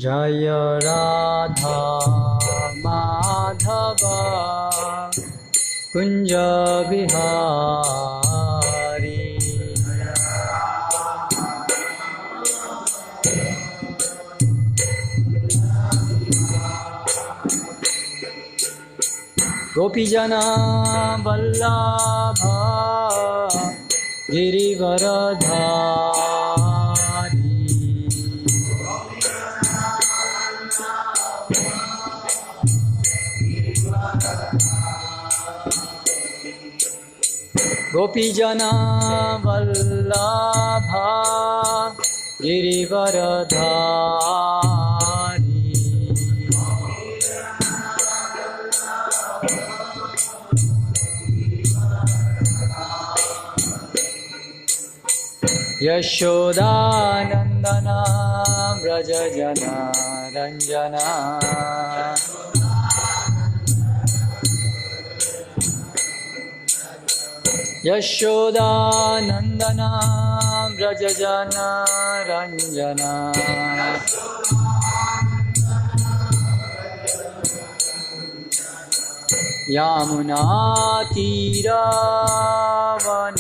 जय राधा माधव कुंज बिहारी। गोपीजना वल्लभ गिरिवरधारी। गोपीजना वल्लभ गिरिवरधारी। यशोदानंदना व्रज जना रंजना। यशोदानंदना व्रज जना रंजना। यमुना तीरावन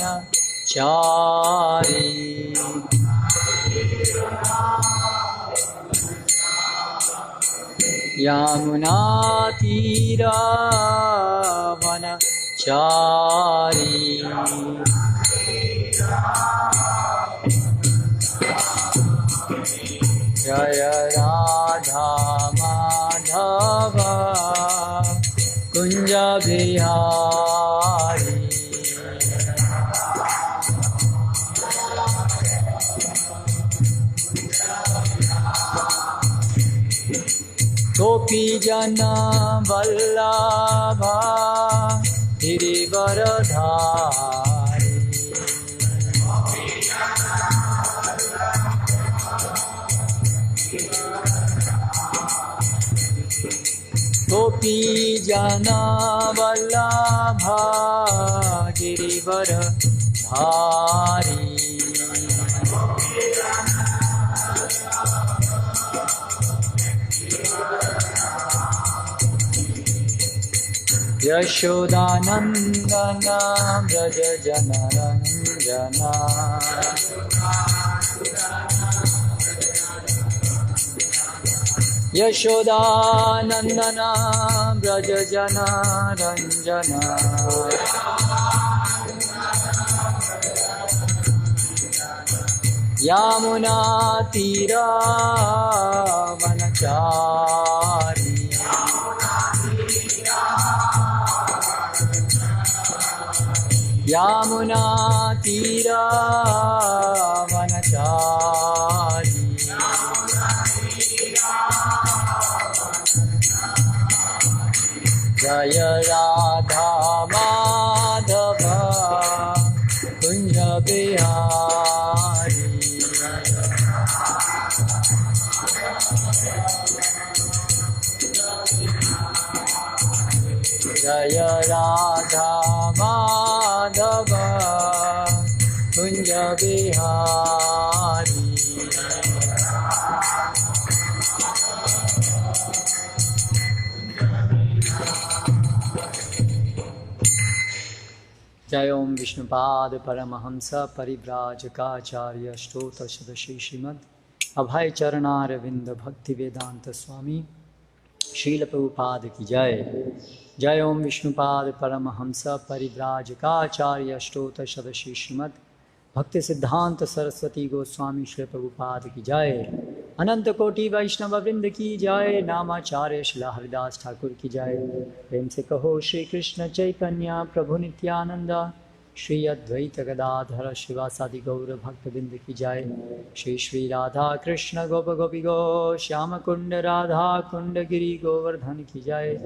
चारी। यमुना तीरावन चारी। जय राधा माधव कुंज बिहारी। गोपी जना वल्लभ गिरिवरधारी। गोपी जना वल्लभ गिरिवरधारी। यशोदानंदना व्रज जना रंजना। यशोदानंदना व्रज जना रंजना। यमुना तीरावनचारी। यमुना तीरावनचारी। जय राधा माधव कुंज बिहारी। जय राधा माधव कुंज बिहारी। जय ओम विष्णुपाद परमहंस परिव्राजकाचार्य स्तोत्र सदशि श्रीमद् अभय चरणारविंद भक्ति वेदांत स्वामी शील प्रभुपाद की जय। जय ओम विष्णुपाद परमहंस परिव्राजकाचार्य स्तोत्र सदशि श्रीमद् भक्ति सिद्धांत सरस्वती गोस्वामी श्री प्रभुपाद की जय। अनंत कोटि वैष्णव वृंद की जय। नामाचार्य शिला हरिदास ठाकुर की जय। प्रेम से कहो श्री कृष्ण चैतन्य प्रभु नित्यानंद श्री अद्वैत गदाधर शिवासादि गौर भक्तबिंद की जय। श्री श्री राधा कृष्ण गोप गोपी गो श्याम कुंड राधा कुंड गिरी गोवर्धन की जय।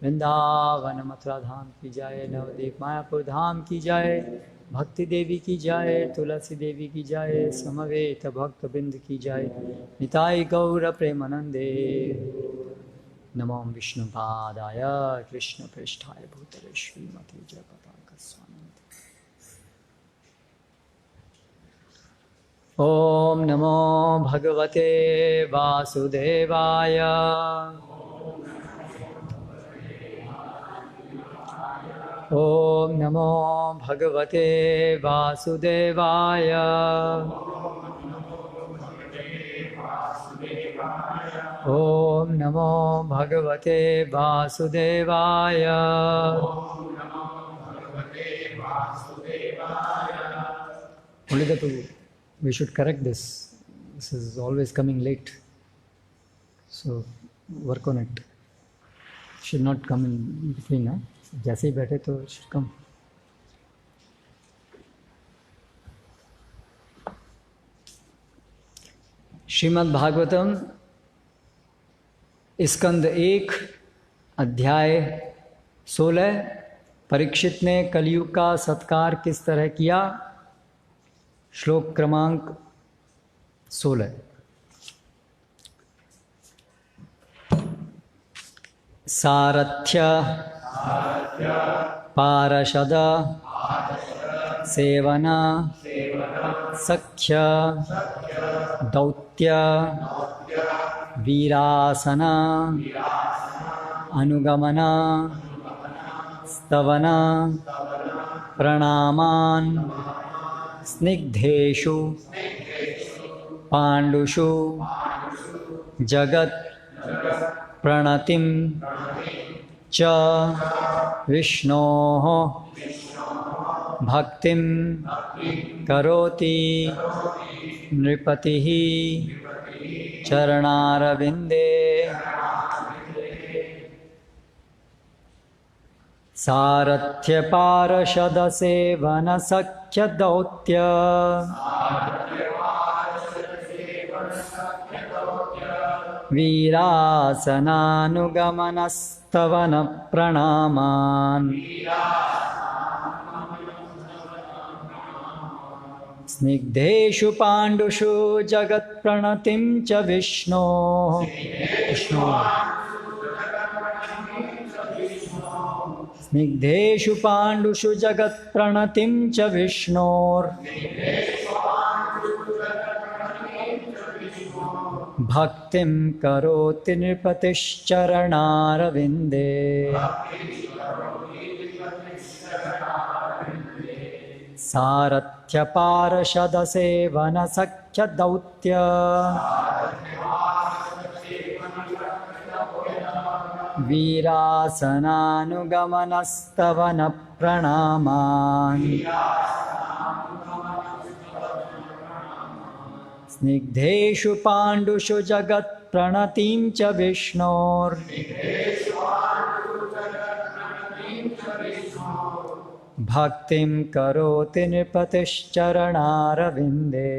वृंदावन मथुरा धाम की जय। नवदीप मायापुर धाम की जय। भक्ति देवी की जय। तुलसी देवी की जय। समवेत भक्त बिंद की जय। निताई गौर प्रेमानंदे। नमो विष्णुपादाय कृष्ण पृष्ठाय भूतले श्रीमते जय पताका स्वामी। ॐ नमो भगवते वासुदेवाय। ॐ नमो भगवते वासुदेवाय। ॐ नमो भगवते वासुदेवाय। Only that we should correct this. This is always coming late. So work on it. Should not come in between. Huh? जैसे ही बैठे तो should come. श्रीमद् भागवतम स्कंद 1 अध्याय 16। परीक्षित ने कलयुग का सत्कार किस तरह किया। श्लोक क्रमांक 16। सारथ्य पार्षद सेवना सख्य दौत्य वीरासना अनुगमना स्तवना प्रणामान् स्निग्धेषु पाण्डुषु जगत् प्रणतिं च विष्णोः भक्तिं करोति नृपतिः चरणारविन्दे। सारथ्य पार्षद सेवन सख्य दौत्य वीरासनानुगमन स्तवन प्रणामान् स्निग्धेषु पाण्डुषु जगत्प्रणतिं च विष्णोः स्निग्धेषु पाण्डुषु जगत्प्रणतिं च विष्णोर् भक्तिं करोति नृपतिश्चरणारविन्दे। सारथ्य पार्षद सेवन सख्य दौत्य वीरासनानुगमन स्तवन प्रणामान् स्निग्धेषु पाण्डुषु जगत्प्रणतिं च विष्णोर् भक्तिं करोति नृपतिश्चरणारविन्दे।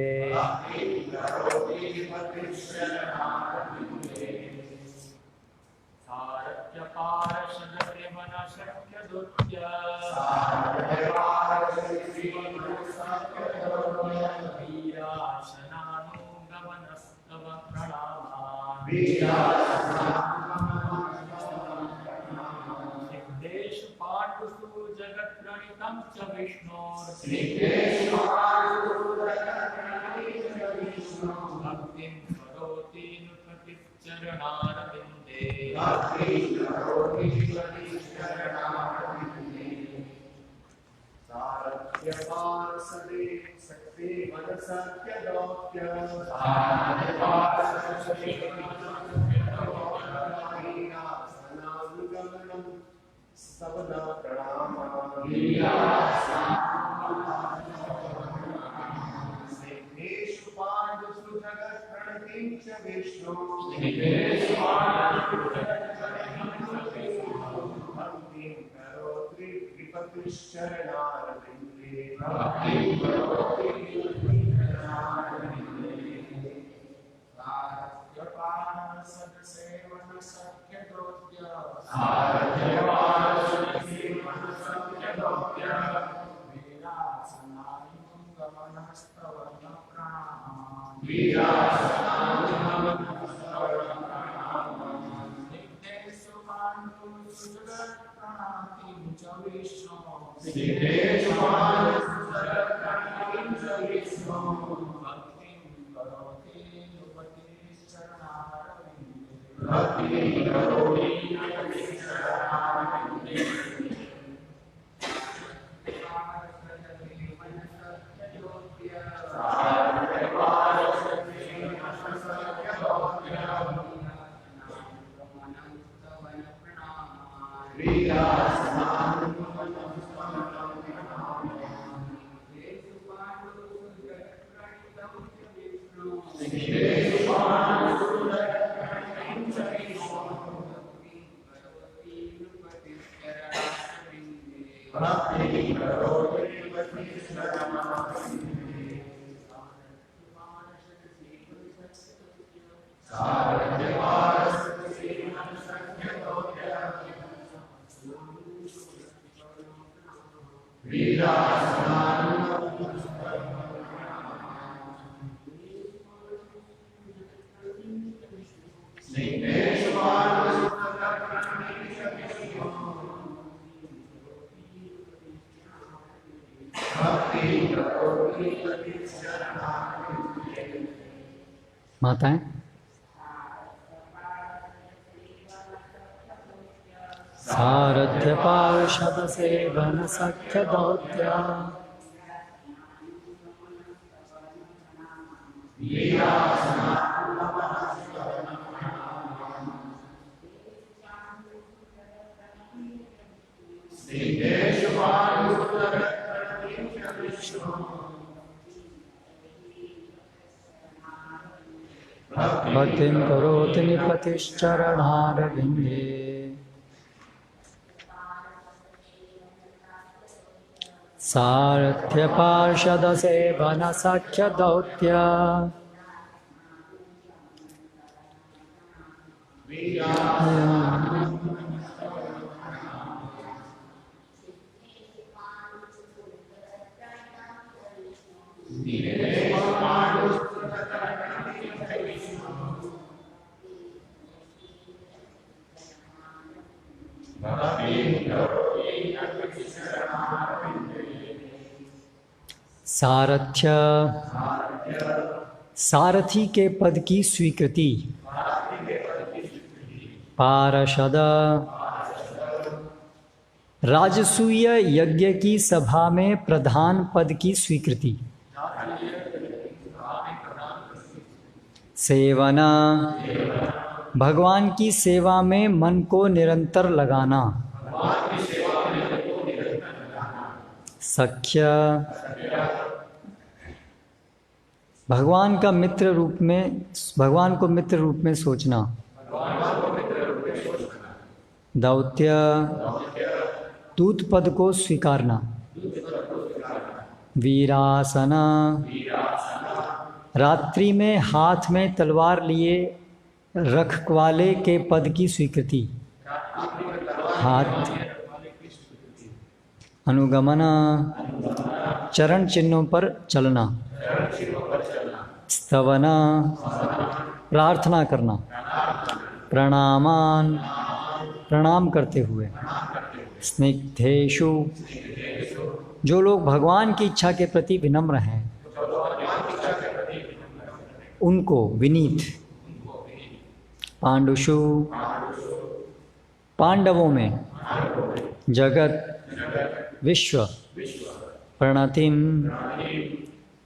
माताएं, सारथ्य पार्षद सेवन सख्य दौत्या भक्तिं करोति निपतिश्चरणारविन्दे सारथ्य पार्षद सेवन सख्य दौत्या सारथ्य, सारथी के पद की स्वीकृति। पार्षद, राजसूय यज्ञ की सभा में प्रधान पद की स्वीकृति। सेवना, भगवान की सेवा में मन को निरंतर लगाना। सख्य, भगवान का मित्र रूप में, भगवान को मित्र रूप में सोचना। दौत्य, दूत पद को स्वीकारना। वीरासना, रात्रि में हाथ में तलवार लिए रखवाले के पद की स्वीकृति। हाथ। अनुगमना, चरण चिन्हों पर चलना। स्तवना, प्रार्थना करना। प्रणामान, प्रणाम करते हुए। स्निग्धेषु, जो लोग भगवान की इच्छा के प्रति विनम्र हैं उनको विनीत। पांडुषु, पांडवों में। जगत, विश्व। प्रणतिम,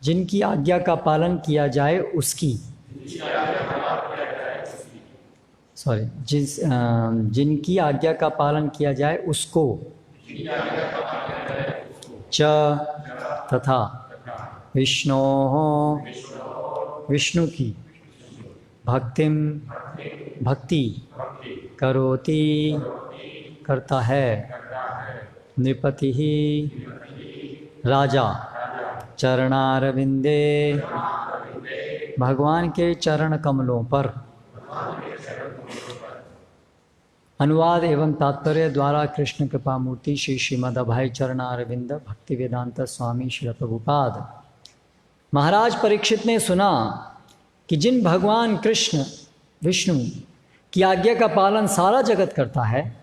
जिनकी आज्ञा का पालन किया जाए उसकी, जिनकी आज्ञा का पालन किया जाए उसको। च, तथा। विष्णोः, विष्णु की। भक्तिम, भक्ति। करोति, करता है। नृपति, राजा। चरणारविंदे, भगवान के चरण कमलों पर। अनुवाद एवं तात्पर्य द्वारा कृष्ण कृपा मूर्ति श्री श्रीमद् अभय चरणारविंद भक्ति वेदांत स्वामी श्री प्रभुपाद। महाराज परीक्षित ने सुना कि जिन भगवान कृष्ण विष्णु की आज्ञा का पालन सारा जगत करता है,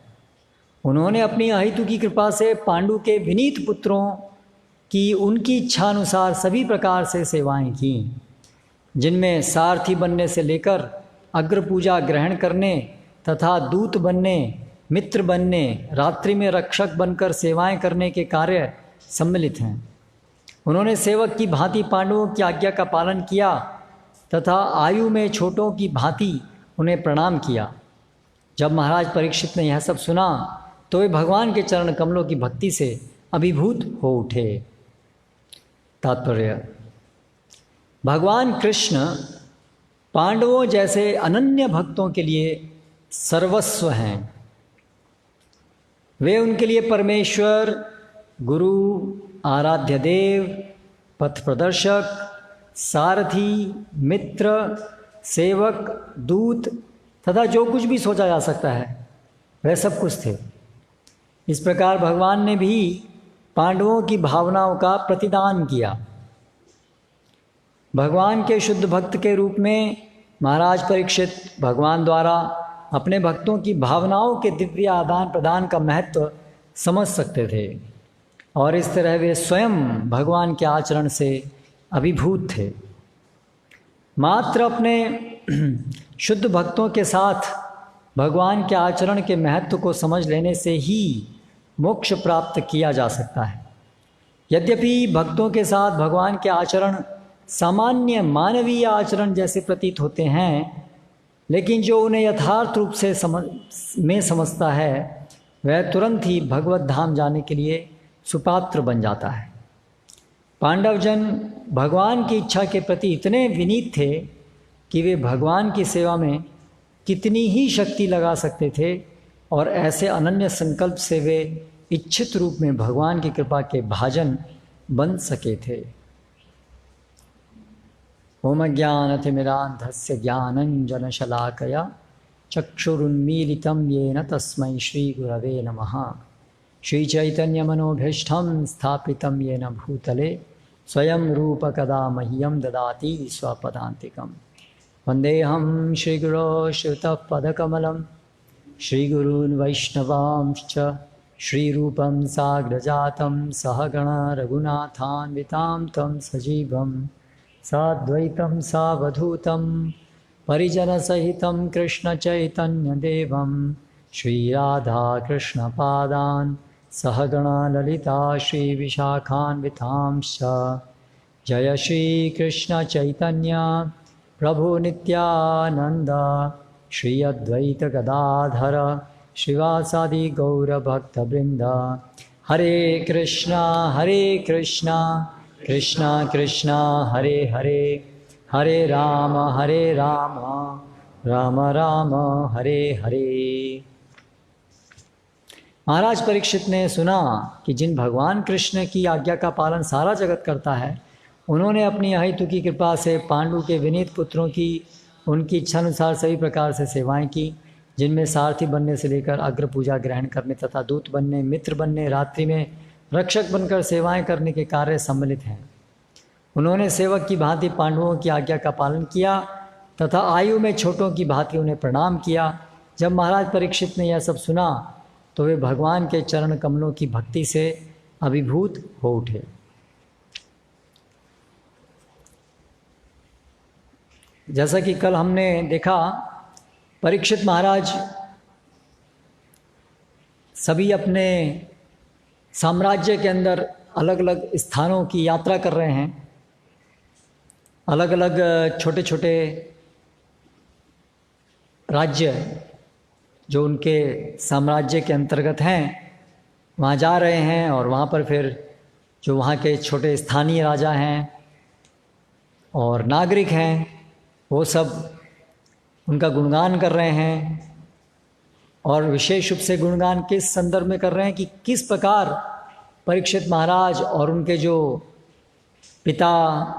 उन्होंने अपनी अहेतु की कृपा से पांडु के विनीत पुत्रों की उनकी इच्छा अनुसार सभी प्रकार से सेवाएं की, जिनमें सारथी बनने से लेकर अग्र पूजा ग्रहण करने तथा दूत बनने, मित्र बनने, रात्रि में रक्षक बनकर सेवाएं करने के कार्य सम्मिलित हैं। उन्होंने सेवक की भांति पांडवों की आज्ञा का पालन किया तथा आयु में छोटों की भांति उन्हें प्रणाम किया। जब महाराज परीक्षित ने यह सब सुना तो वे भगवान के चरण कमलों की भक्ति से अभिभूत हो उठे। तात्पर्य: भगवान कृष्ण पांडवों जैसे अनन्य भक्तों के लिए सर्वस्व हैं। वे उनके लिए परमेश्वर, गुरु, आराध्य देव, पथ प्रदर्शक, सारथी, मित्र, सेवक, दूत तथा जो कुछ भी सोचा जा सकता है वह सब कुछ थे। इस प्रकार भगवान ने भी पांडवों की भावनाओं का प्रतिदान किया। भगवान के शुद्ध भक्त के रूप में महाराज परीक्षित भगवान द्वारा अपने भक्तों की भावनाओं के दिव्य आदान प्रदान का महत्व समझ सकते थे और इस तरह वे स्वयं भगवान के आचरण से अभिभूत थे। मात्र अपने शुद्ध भक्तों के साथ भगवान के आचरण के महत्व को समझ लेने से ही मोक्ष प्राप्त किया जा सकता है। यद्यपि भक्तों के साथ भगवान के आचरण सामान्य मानवीय आचरण जैसे प्रतीत होते हैं, लेकिन जो उन्हें यथार्थ रूप से समझता है वह तुरंत ही भगवत धाम जाने के लिए सुपात्र बन जाता है। पांडवजन भगवान की इच्छा के प्रति इतने विनीत थे कि वे भगवान की सेवा में कितनी ही शक्ति लगा सकते थे और ऐसे अनन्य संकल्प से वे इच्छित रूप में भगवान की कृपा के भाजन बन सके थे। ओम ज्ञानतिमिरान्धस्य ज्ञानञ्जनशलाकया चक्षुरुन्मीलितं येन तस्मै श्रीगुरवे नमः। श्रीचैतन्यमनोभीष्टं स्थापितं येन भूतले स्वयं रूप कदा मह्यं ददाति स्वपदान्तिकम्। वन्देऽहं श्रीगुरो श्रुतपदकमलं श्रीगुरून् वैष्णवांश्च श्रीरूपं साग्रजातं सहगण रघुनाथान्वितां तं सजीवं साद्वैतं सावधूतं परिजनसहितं कृष्णचैतन्यदेवं श्रीराधाकृष्णपादान् सहगण ललिता श्रीविशाखान्वितांश्च। जय श्रीकृष्णचैतन्य प्रभु नित्यानन्द श्री अद्वैत गदाधर श्रीवासादि गौरभक्तवृन्द। हरे कृष्णा कृष्णा कृष्णा हरे हरे, हरे राम राम राम हरे हरे। महाराज परीक्षित ने सुना कि जिन भगवान कृष्ण की आज्ञा का पालन सारा जगत करता है, उन्होंने अपनी अहेतु की कृपा से पांडु के विनीत पुत्रों की उनकी इच्छानुसार सभी प्रकार से सेवाएं की, जिनमें सारथी बनने से लेकर अग्र पूजा ग्रहण करने तथा दूत बनने, मित्र बनने, रात्रि में रक्षक बनकर सेवाएं करने के कार्य सम्मिलित हैं। उन्होंने सेवक की भांति पांडवों की आज्ञा का पालन किया तथा आयु में छोटों की भांति उन्हें प्रणाम किया। जब महाराज परीक्षित ने यह सब सुना तो वे भगवान के चरण कमलों की भक्ति से अभिभूत हो उठे। जैसा कि कल हमने देखा, परीक्षित महाराज सभी अपने साम्राज्य के अंदर अलग अलग स्थानों की यात्रा कर रहे हैं। अलग अलग छोटे छोटे राज्य जो उनके साम्राज्य के अंतर्गत हैं वहाँ जा रहे हैं और वहाँ पर फिर जो वहाँ के छोटे स्थानीय राजा हैं और नागरिक हैं वो सब उनका गुणगान कर रहे हैं। और विशेष रूप से गुणगान किस संदर्भ में कर रहे हैं कि किस प्रकार परीक्षित महाराज और उनके जो पिता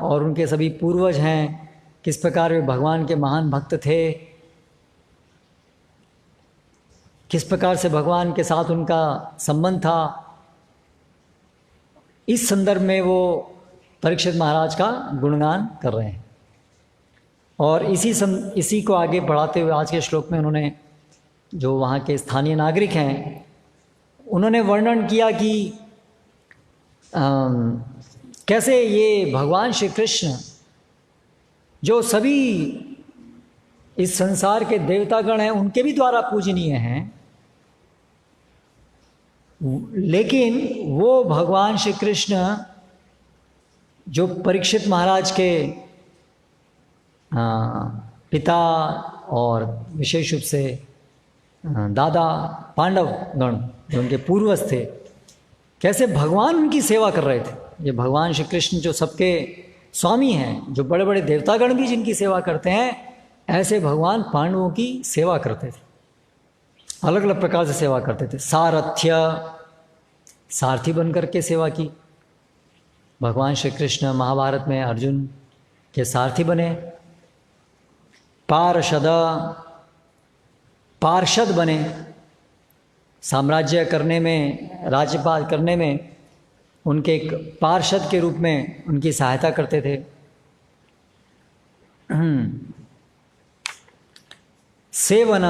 और उनके सभी पूर्वज हैं, किस प्रकार वे भगवान के महान भक्त थे, किस प्रकार से भगवान के साथ उनका संबंध था। इस संदर्भ में वो परीक्षित महाराज का गुणगान कर रहे हैं। और इसी को आगे बढ़ाते हुए आज के श्लोक में उन्होंने जो वहाँ के स्थानीय नागरिक हैं उन्होंने वर्णन किया कि कैसे ये भगवान श्री कृष्ण जो सभी इस संसार के देवतागण हैं उनके भी द्वारा पूजनीय हैं, लेकिन वो भगवान श्री कृष्ण जो परीक्षित महाराज के पिता और विशेष रूप से दादा पांडव गण जो उनके पूर्वज थे, कैसे भगवान उनकी सेवा कर रहे थे। ये भगवान श्री कृष्ण जो सबके स्वामी हैं, जो बड़े बड़े देवतागण भी जिनकी सेवा करते हैं, ऐसे भगवान पांडवों की सेवा करते थे, अलग अलग प्रकार से सेवा करते थे। सारथ्य, सारथी बनकर के सेवा की। भगवान श्री कृष्ण महाभारत में अर्जुन के सारथी बने। पार्षद, पार्षद बने, साम्राज्य करने में, राज्यपाल करने में उनके एक पार्षद के रूप में उनकी सहायता करते थे। सेवन,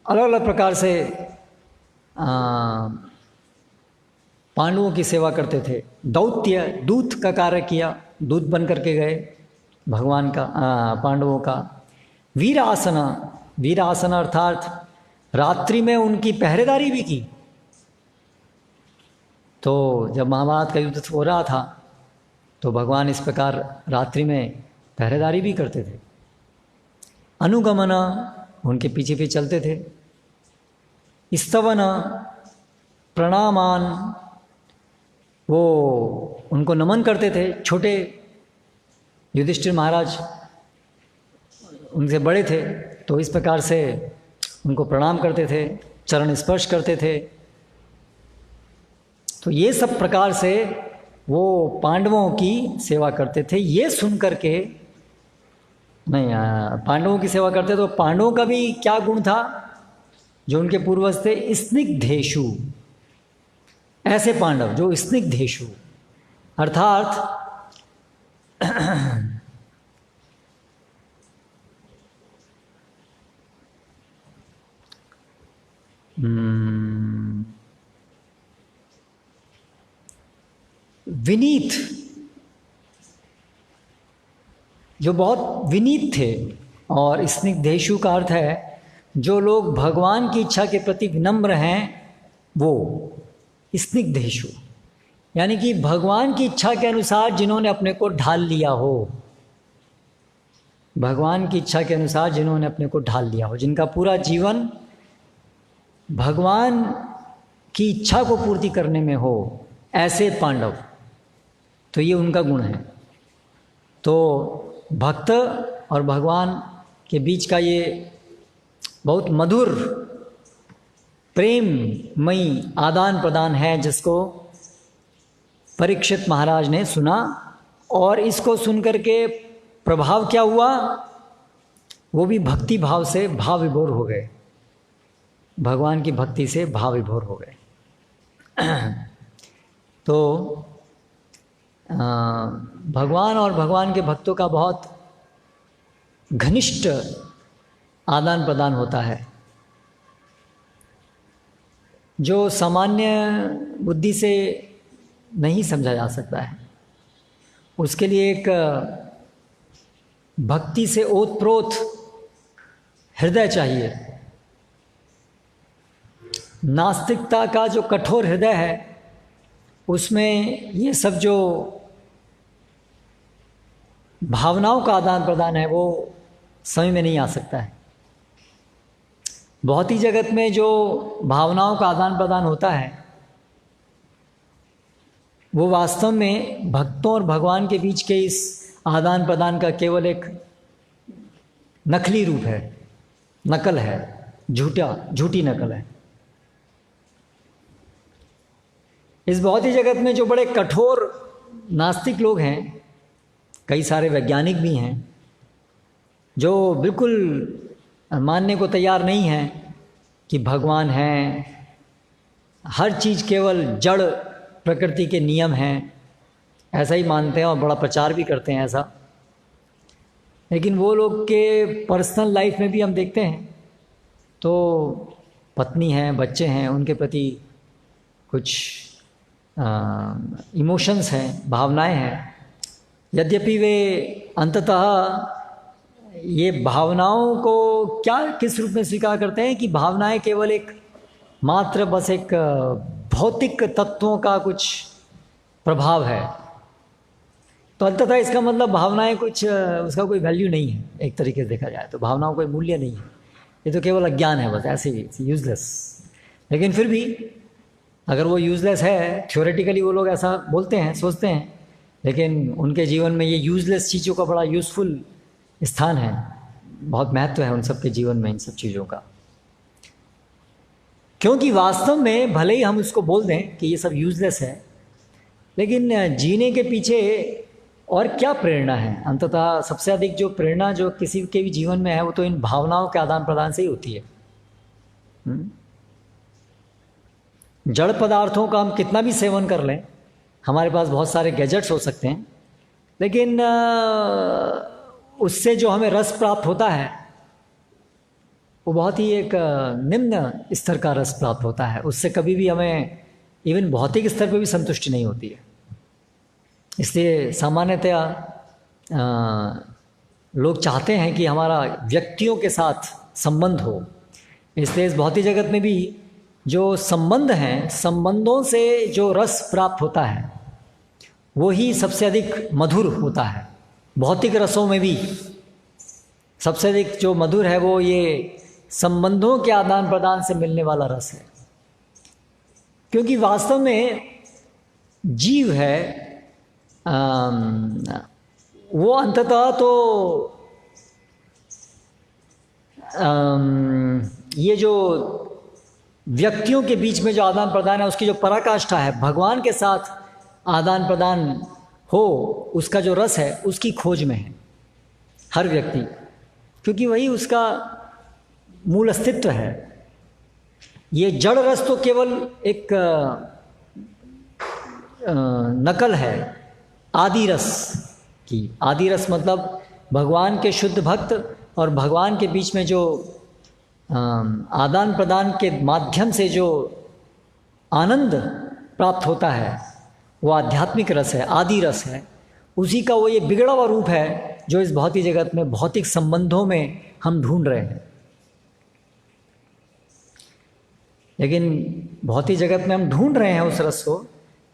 अलग अलग प्रकार से पांडवों की सेवा करते थे। दौत्य, दूत का कार्य किया, दूत बन करके गए भगवान का, पांडवों का। वीरासन, वीरासन अर्थात रात्रि में उनकी पहरेदारी भी की। तो जब महाभारत का युद्ध हो रहा था तो भगवान इस प्रकार रात्रि में पहरेदारी भी करते थे। अनुगमन, उनके पीछे पीछे चलते थे। स्तवन, प्रणामान, वो उनको नमन करते थे। छोटे युधिष्ठिर महाराज उनसे बड़े थे तो इस प्रकार से उनको प्रणाम करते थे, चरण स्पर्श करते थे। तो ये सब प्रकार से वो पांडवों की सेवा करते थे। ये सुन करके नहीं, पांडवों की सेवा करते तो पांडवों का भी क्या गुण था जो उनके पूर्वज थे? स्निग्धेषु, ऐसे पांडव जो स्निग्धेषु अर्थात विनीत, जो बहुत विनीत थे। और स्निग्धेषु का अर्थ है जो लोग भगवान की इच्छा के प्रति विनम्र हैं, वो स्निग्धेषु, यानी कि भगवान की इच्छा के अनुसार जिन्होंने अपने को ढाल लिया हो, भगवान की इच्छा के अनुसार जिन्होंने अपने को ढाल लिया हो, जिनका पूरा जीवन भगवान की इच्छा को पूर्ति करने में हो, ऐसे पांडव। तो ये उनका गुण है। तो भक्त और भगवान के बीच का ये बहुत मधुर प्रेममयी आदान प्रदान है, जिसको परीक्षित महाराज ने सुना। और इसको सुनकर के प्रभाव क्या हुआ? वो भी भक्ति भाव से भाव विभोर हो गए, भगवान की भक्ति से भाव विभोर हो गए। तो भगवान और भगवान के भक्तों का बहुत घनिष्ठ आदान प्रदान होता है, जो सामान्य बुद्धि से नहीं समझा जा सकता है। उसके लिए एक भक्ति से ओतप्रोत हृदय चाहिए। नास्तिकता का जो कठोर हृदय है, उसमें ये सब जो भावनाओं का आदान प्रदान है वो समझ में नहीं आ सकता है। भौतिक जगत में जो भावनाओं का आदान प्रदान होता है वो वास्तव में भक्तों और भगवान के बीच के इस आदान प्रदान का केवल एक नकली रूप है, नकल है, झूठी नकल है। इस भौतिक जगत में जो बड़े कठोर नास्तिक लोग हैं, कई सारे वैज्ञानिक भी हैं जो बिल्कुल मानने को तैयार नहीं हैं कि भगवान हैं, हर चीज़ केवल जड़ प्रकृति के नियम हैं, ऐसा ही मानते हैं और बड़ा प्रचार भी करते हैं ऐसा। लेकिन वो लोग के पर्सनल लाइफ में भी हम देखते हैं तो पत्नी हैं, बच्चे हैं, उनके प्रति कुछ इमोशंस हैं, भावनाएं हैं। यद्यपि वे अंततः ये भावनाओं को क्या किस रूप में स्वीकार करते हैं कि भावनाएं केवल एक मात्र बस एक भौतिक तत्वों का कुछ प्रभाव है। तो अंततः इसका मतलब भावनाएं कुछ उसका कोई वैल्यू नहीं है। एक तरीके से देखा जाए तो भावनाओं कोई मूल्य नहीं है, ये तो केवल अज्ञान है, बस ऐसे ही यूजलेस। लेकिन फिर भी अगर वो यूजलेस है, थ्योरेटिकली वो लोग ऐसा बोलते हैं, सोचते हैं, लेकिन उनके जीवन में ये यूजलेस चीज़ों का बड़ा यूज़फुल स्थान है, बहुत महत्व है उन सब के जीवन में इन सब चीज़ों का। क्योंकि वास्तव में भले ही हम उसको बोल दें कि ये सब यूजलेस है, लेकिन जीने के पीछे और क्या प्रेरणा है? अंततः सबसे अधिक जो प्रेरणा जो किसी के भी जीवन में है वो तो इन भावनाओं के आदान प्रदान से ही होती है। जड़ पदार्थों का हम कितना भी सेवन कर लें, हमारे पास बहुत सारे गैजेट्स हो सकते हैं, लेकिन उससे जो हमें रस प्राप्त होता है वो बहुत ही एक निम्न स्तर का रस प्राप्त होता है। उससे कभी भी हमें इवन भौतिक स्तर पर भी संतुष्टि नहीं होती है। इसलिए सामान्यतया लोग चाहते हैं कि हमारा व्यक्तियों के साथ संबंध हो। इसलिए इस भौतिक जगत में भी जो संबंध हैं, संबंधों से जो रस प्राप्त होता है वो ही सबसे अधिक मधुर होता है। भौतिक रसों में भी सबसे अधिक जो मधुर है वो ये संबंधों के आदान प्रदान से मिलने वाला रस है। क्योंकि वास्तव में जीव है वो अंततः तो ये जो व्यक्तियों के बीच में जो आदान प्रदान है उसकी जो पराकाष्ठा है, भगवान के साथ आदान प्रदान हो, उसका जो रस है उसकी खोज में है हर व्यक्ति, क्योंकि वही उसका मूल अस्तित्व है। ये जड़ रस तो केवल एक नकल है आदि रस की। आदि रस मतलब भगवान के शुद्ध भक्त और भगवान के बीच में जो आदान प्रदान के माध्यम से जो आनंद प्राप्त होता है वो आध्यात्मिक रस है, आदि रस है। उसी का वो ये बिगड़ा हुआ रूप है जो इस भौतिक जगत में भौतिक संबंधों में हम ढूंढ रहे हैं। लेकिन भौतिक जगत में हम ढूंढ रहे हैं उस रस को,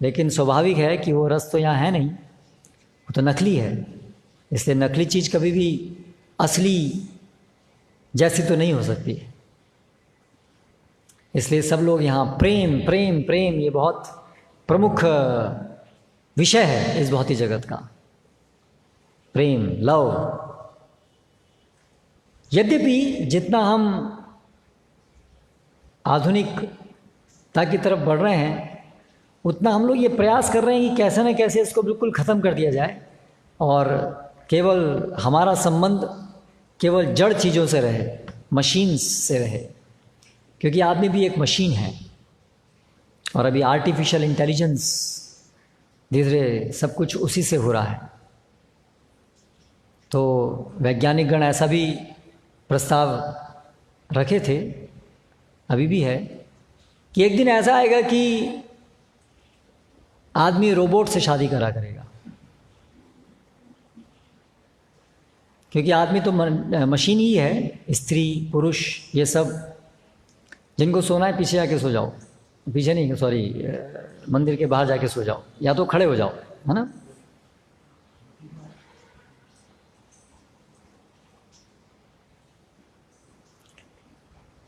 लेकिन स्वाभाविक है कि वो रस तो यहाँ है नहीं, वो तो नकली है। इसलिए नकली चीज़ कभी भी असली जैसी तो नहीं हो सकती। इसलिए सब लोग यहाँ प्रेम प्रेम प्रेम, ये बहुत प्रमुख विषय है इस भौतिक जगत का, प्रेम, लव। यद्यपि जितना हम आधुनिकता की तरफ बढ़ रहे हैं उतना हम लोग ये प्रयास कर रहे हैं कि कैसे न कैसे इसको बिल्कुल ख़त्म कर दिया जाए और केवल हमारा संबंध केवल जड़ चीज़ों से रहे, मशीन्स से रहे। क्योंकि आदमी भी एक मशीन है और अभी आर्टिफिशियल इंटेलिजेंस धीरे धीरे सब कुछ उसी से हो रहा है। तो वैज्ञानिक गण ऐसा भी प्रस्ताव रखे थे, अभी भी है, कि एक दिन ऐसा आएगा कि आदमी रोबोट से शादी करा करेगा। क्योंकि आदमी तो मशीन ही है, स्त्री पुरुष ये सब। जिनको सोना है पीछे जाके सो जाओ, पीछे नहीं, सॉरी, मंदिर के बाहर जाके सो जाओ, या तो खड़े हो जाओ, है ना।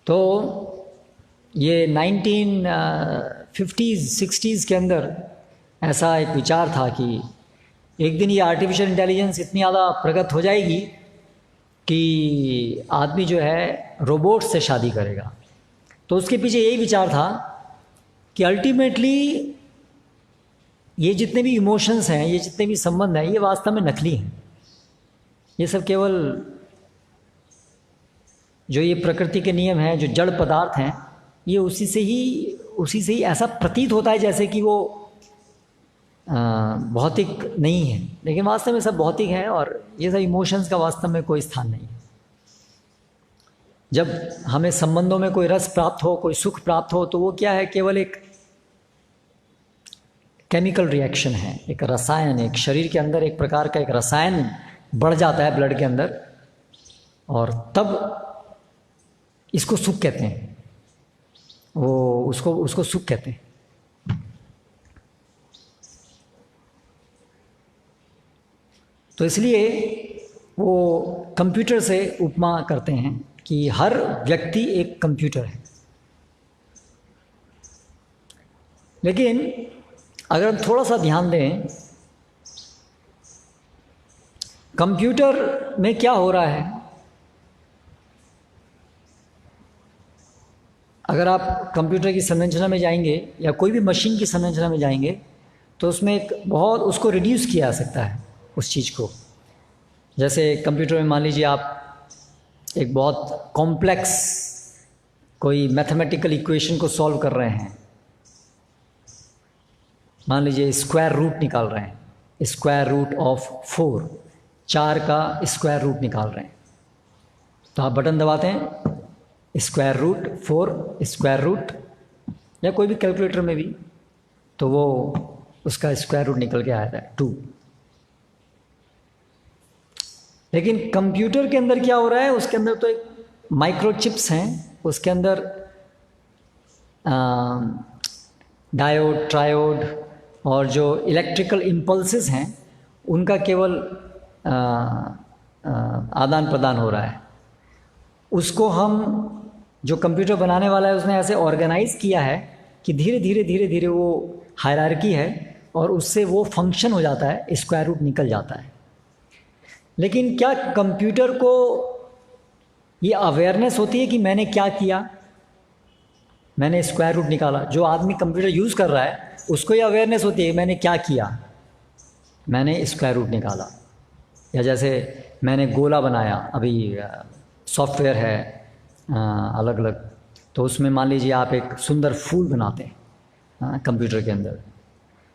तो ये 1950s 60s के अंदर ऐसा एक विचार था कि एक दिन ये आर्टिफिशियल इंटेलिजेंस इतनी ज़्यादा प्रगत हो जाएगी कि आदमी जो है रोबोट से शादी करेगा। तो उसके पीछे यही विचार था कि अल्टीमेटली ये जितने भी इमोशंस हैं, ये जितने भी संबंध हैं, ये वास्तव में नकली हैं। ये सब केवल जो ये प्रकृति के नियम हैं, जो जड़ पदार्थ हैं, ये उसी से ही ऐसा प्रतीत होता है जैसे कि वो भौतिक नहीं है, लेकिन वास्तव में सब भौतिक है और ये सब इमोशंस का वास्तव में कोई स्थान नहीं है। जब हमें संबंधों में कोई रस प्राप्त हो, कोई सुख प्राप्त हो, तो वो क्या है, केवल एक केमिकल रिएक्शन है, एक रसायन, एक शरीर के अंदर एक प्रकार का एक रसायन बढ़ जाता है ब्लड के अंदर, और तब इसको सुख कहते हैं, वो उसको सुख कहते हैं। तो इसलिए वो कंप्यूटर से उपमा करते हैं कि हर व्यक्ति एक कंप्यूटर है। लेकिन अगर हम थोड़ा सा ध्यान दें, कंप्यूटर में क्या हो रहा है, अगर आप कंप्यूटर की संरचना में जाएंगे या कोई भी मशीन की संरचना में जाएंगे तो उसमें एक बहुत उसको रिड्यूस किया जा सकता है उस चीज़ को। जैसे कंप्यूटर में मान लीजिए आप एक बहुत कॉम्प्लेक्स कोई मैथमेटिकल इक्वेशन को सॉल्व कर रहे हैं, मान लीजिए स्क्वायर रूट निकाल रहे हैं, स्क्वायर रूट ऑफ 4, 4 का स्क्वायर रूट निकाल रहे हैं, तो आप बटन दबाते हैं स्क्वायर रूट 4 स्क्वायर रूट, या कोई भी कैलकुलेटर में भी, तो वो उसका स्क्वायर रूट निकल के आता है 2। लेकिन कंप्यूटर के अंदर क्या हो रहा है, उसके अंदर तो एक माइक्रोचिप्स हैं, उसके अंदर डायोड, ट्रायोड और जो इलेक्ट्रिकल इम्पल्सेस हैं उनका केवल आदान प्रदान हो रहा है। उसको हम जो कंप्यूटर बनाने वाला है उसने ऐसे ऑर्गेनाइज किया है कि धीरे धीरे धीरे धीरे वो हायरार्की है और उससे वो फंक्शन हो जाता है, स्क्वायर रूट निकल जाता है। लेकिन क्या कंप्यूटर को ये अवेयरनेस होती है कि मैंने क्या किया, मैंने स्क्वायर रूट निकाला? जो आदमी कंप्यूटर यूज़ कर रहा है उसको ये अवेयरनेस होती है मैंने क्या किया, मैंने स्क्वायर रूट निकाला। या जैसे मैंने गोला बनाया, अभी सॉफ्टवेयर है अलग अलग, तो उसमें मान लीजिए आप एक सुंदर फूल बनाते हैं कंप्यूटर के अंदर,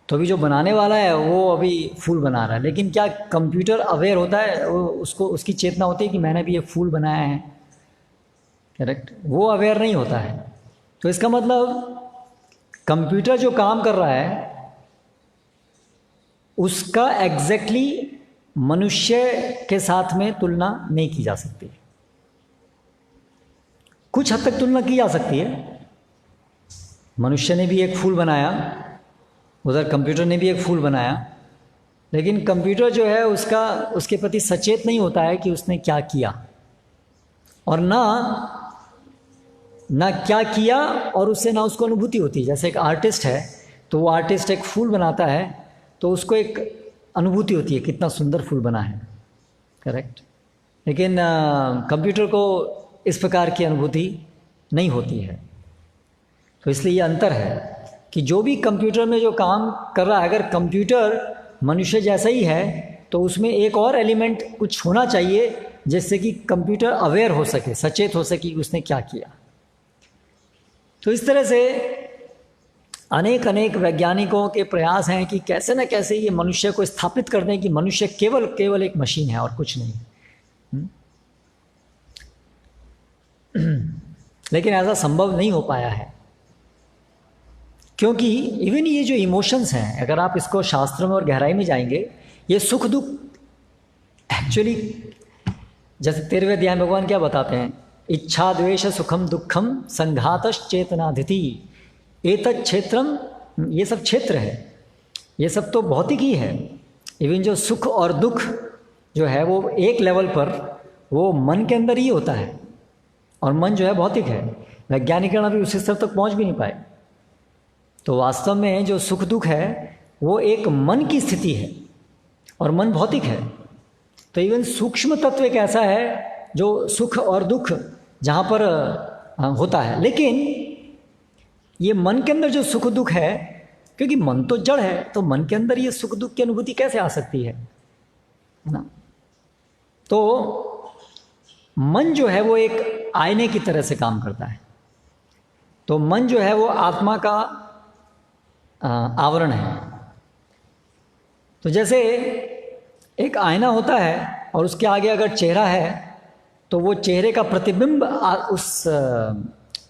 तो अभी जो बनाने वाला है वो अभी फूल बना रहा है, लेकिन क्या कंप्यूटर अवेयर होता है, वो उसको उसकी चेतना होती है कि मैंने भी ये फूल बनाया है? करेक्ट, वो अवेयर नहीं होता है। तो इसका मतलब कंप्यूटर जो काम कर रहा है उसका एग्जैक्टली मनुष्य के साथ में तुलना नहीं की जा सकती। कुछ हद तक तुलना की जा सकती है, मनुष्य ने भी एक फूल बनाया, उधर कंप्यूटर ने भी एक फूल बनाया, लेकिन कंप्यूटर जो है उसके प्रति सचेत नहीं होता है कि उसने क्या किया, और ना क्या किया और उससे ना उसको अनुभूति होती है। जैसे एक आर्टिस्ट है तो वो आर्टिस्ट एक फूल बनाता है तो उसको एक अनुभूति होती है कितना सुंदर फूल बना है, करेक्ट। लेकिन कंप्यूटर को इस प्रकार की अनुभूति नहीं होती है। तो इसलिए ये अंतर है कि जो भी कंप्यूटर में जो काम कर रहा है, अगर कंप्यूटर मनुष्य जैसा ही है तो उसमें एक और एलिमेंट कुछ होना चाहिए जिससे कि कंप्यूटर अवेयर हो सके, सचेत हो सके कि उसने क्या किया। तो इस तरह से अनेक वैज्ञानिकों के प्रयास हैं कि कैसे न कैसे ये मनुष्य को स्थापित कर दें कि मनुष्य केवल एक मशीन है और कुछ नहीं। लेकिन ऐसा संभव नहीं हो पाया है, क्योंकि इवन ये जो इमोशंस हैं, अगर आप इसको शास्त्र में और गहराई में जाएंगे, ये सुख दुख एक्चुअली, जैसे 13वें अध्याय में भगवान क्या बताते हैं, इच्छा द्वेष सुखम दुखम संघातश्चेतनाधिति एतत् क्षेत्रम, ये सब क्षेत्र है, ये सब तो भौतिक ही है। इवन जो सुख और दुख जो है वो एक लेवल पर वो मन के अंदर ही होता है, और मन जो है भौतिक है। वैज्ञानिकगण अभी उस स्तर तक पहुंच भी नहीं पाए। तो वास्तव में जो सुख दुख है वो एक मन की स्थिति है और मन भौतिक है। तो इवन सूक्ष्म तत्व एक ऐसा है जो सुख और दुख जहाँ पर होता है, लेकिन ये मन के अंदर जो सुख दुख है, क्योंकि मन तो जड़ है, तो मन के अंदर ये सुख दुख की अनुभूति कैसे आ सकती है ना? तो मन जो है वो एक आईने की तरह से काम करता है। तो मन जो है वो आत्मा का आवरण है। तो जैसे एक आईना होता है और उसके आगे अगर चेहरा है तो वो चेहरे का प्रतिबिंब उस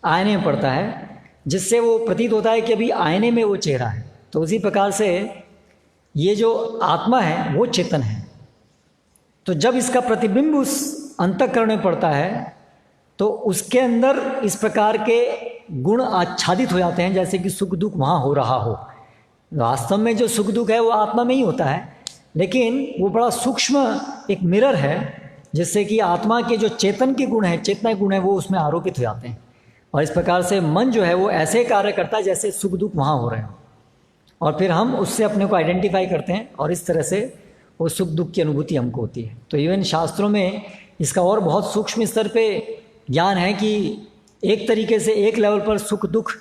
आईने में पड़ता है, जिससे वो प्रतीत होता है कि अभी आईने में वो चेहरा है। तो उसी प्रकार से ये जो आत्मा है वो चेतन है। तो जब इसका प्रतिबिंब उस अंतःकरण में पड़ता है तो उसके अंदर इस प्रकार के गुण आच्छादित हो जाते हैं, जैसे कि सुख दुख वहाँ हो रहा हो। वास्तव में जो सुख दुख है वो आत्मा में ही होता है, लेकिन वो बड़ा सूक्ष्म एक मिरर है, जिससे कि आत्मा के जो चेतन के गुण हैं, चेतना के गुण हैं, वो उसमें आरोपित हो जाते हैं। और इस प्रकार से मन जो है वो ऐसे कार्य करता है जैसे सुख दुख वहाँ हो रहे हो, और फिर हम उससे अपने को आइडेंटिफाई करते हैं, और इस तरह से वो सुख दुख की अनुभूति हमको होती है। तो इवन शास्त्रों में इसका और बहुत सूक्ष्म स्तर पे ज्ञान है कि एक तरीके से एक लेवल पर सुख दुख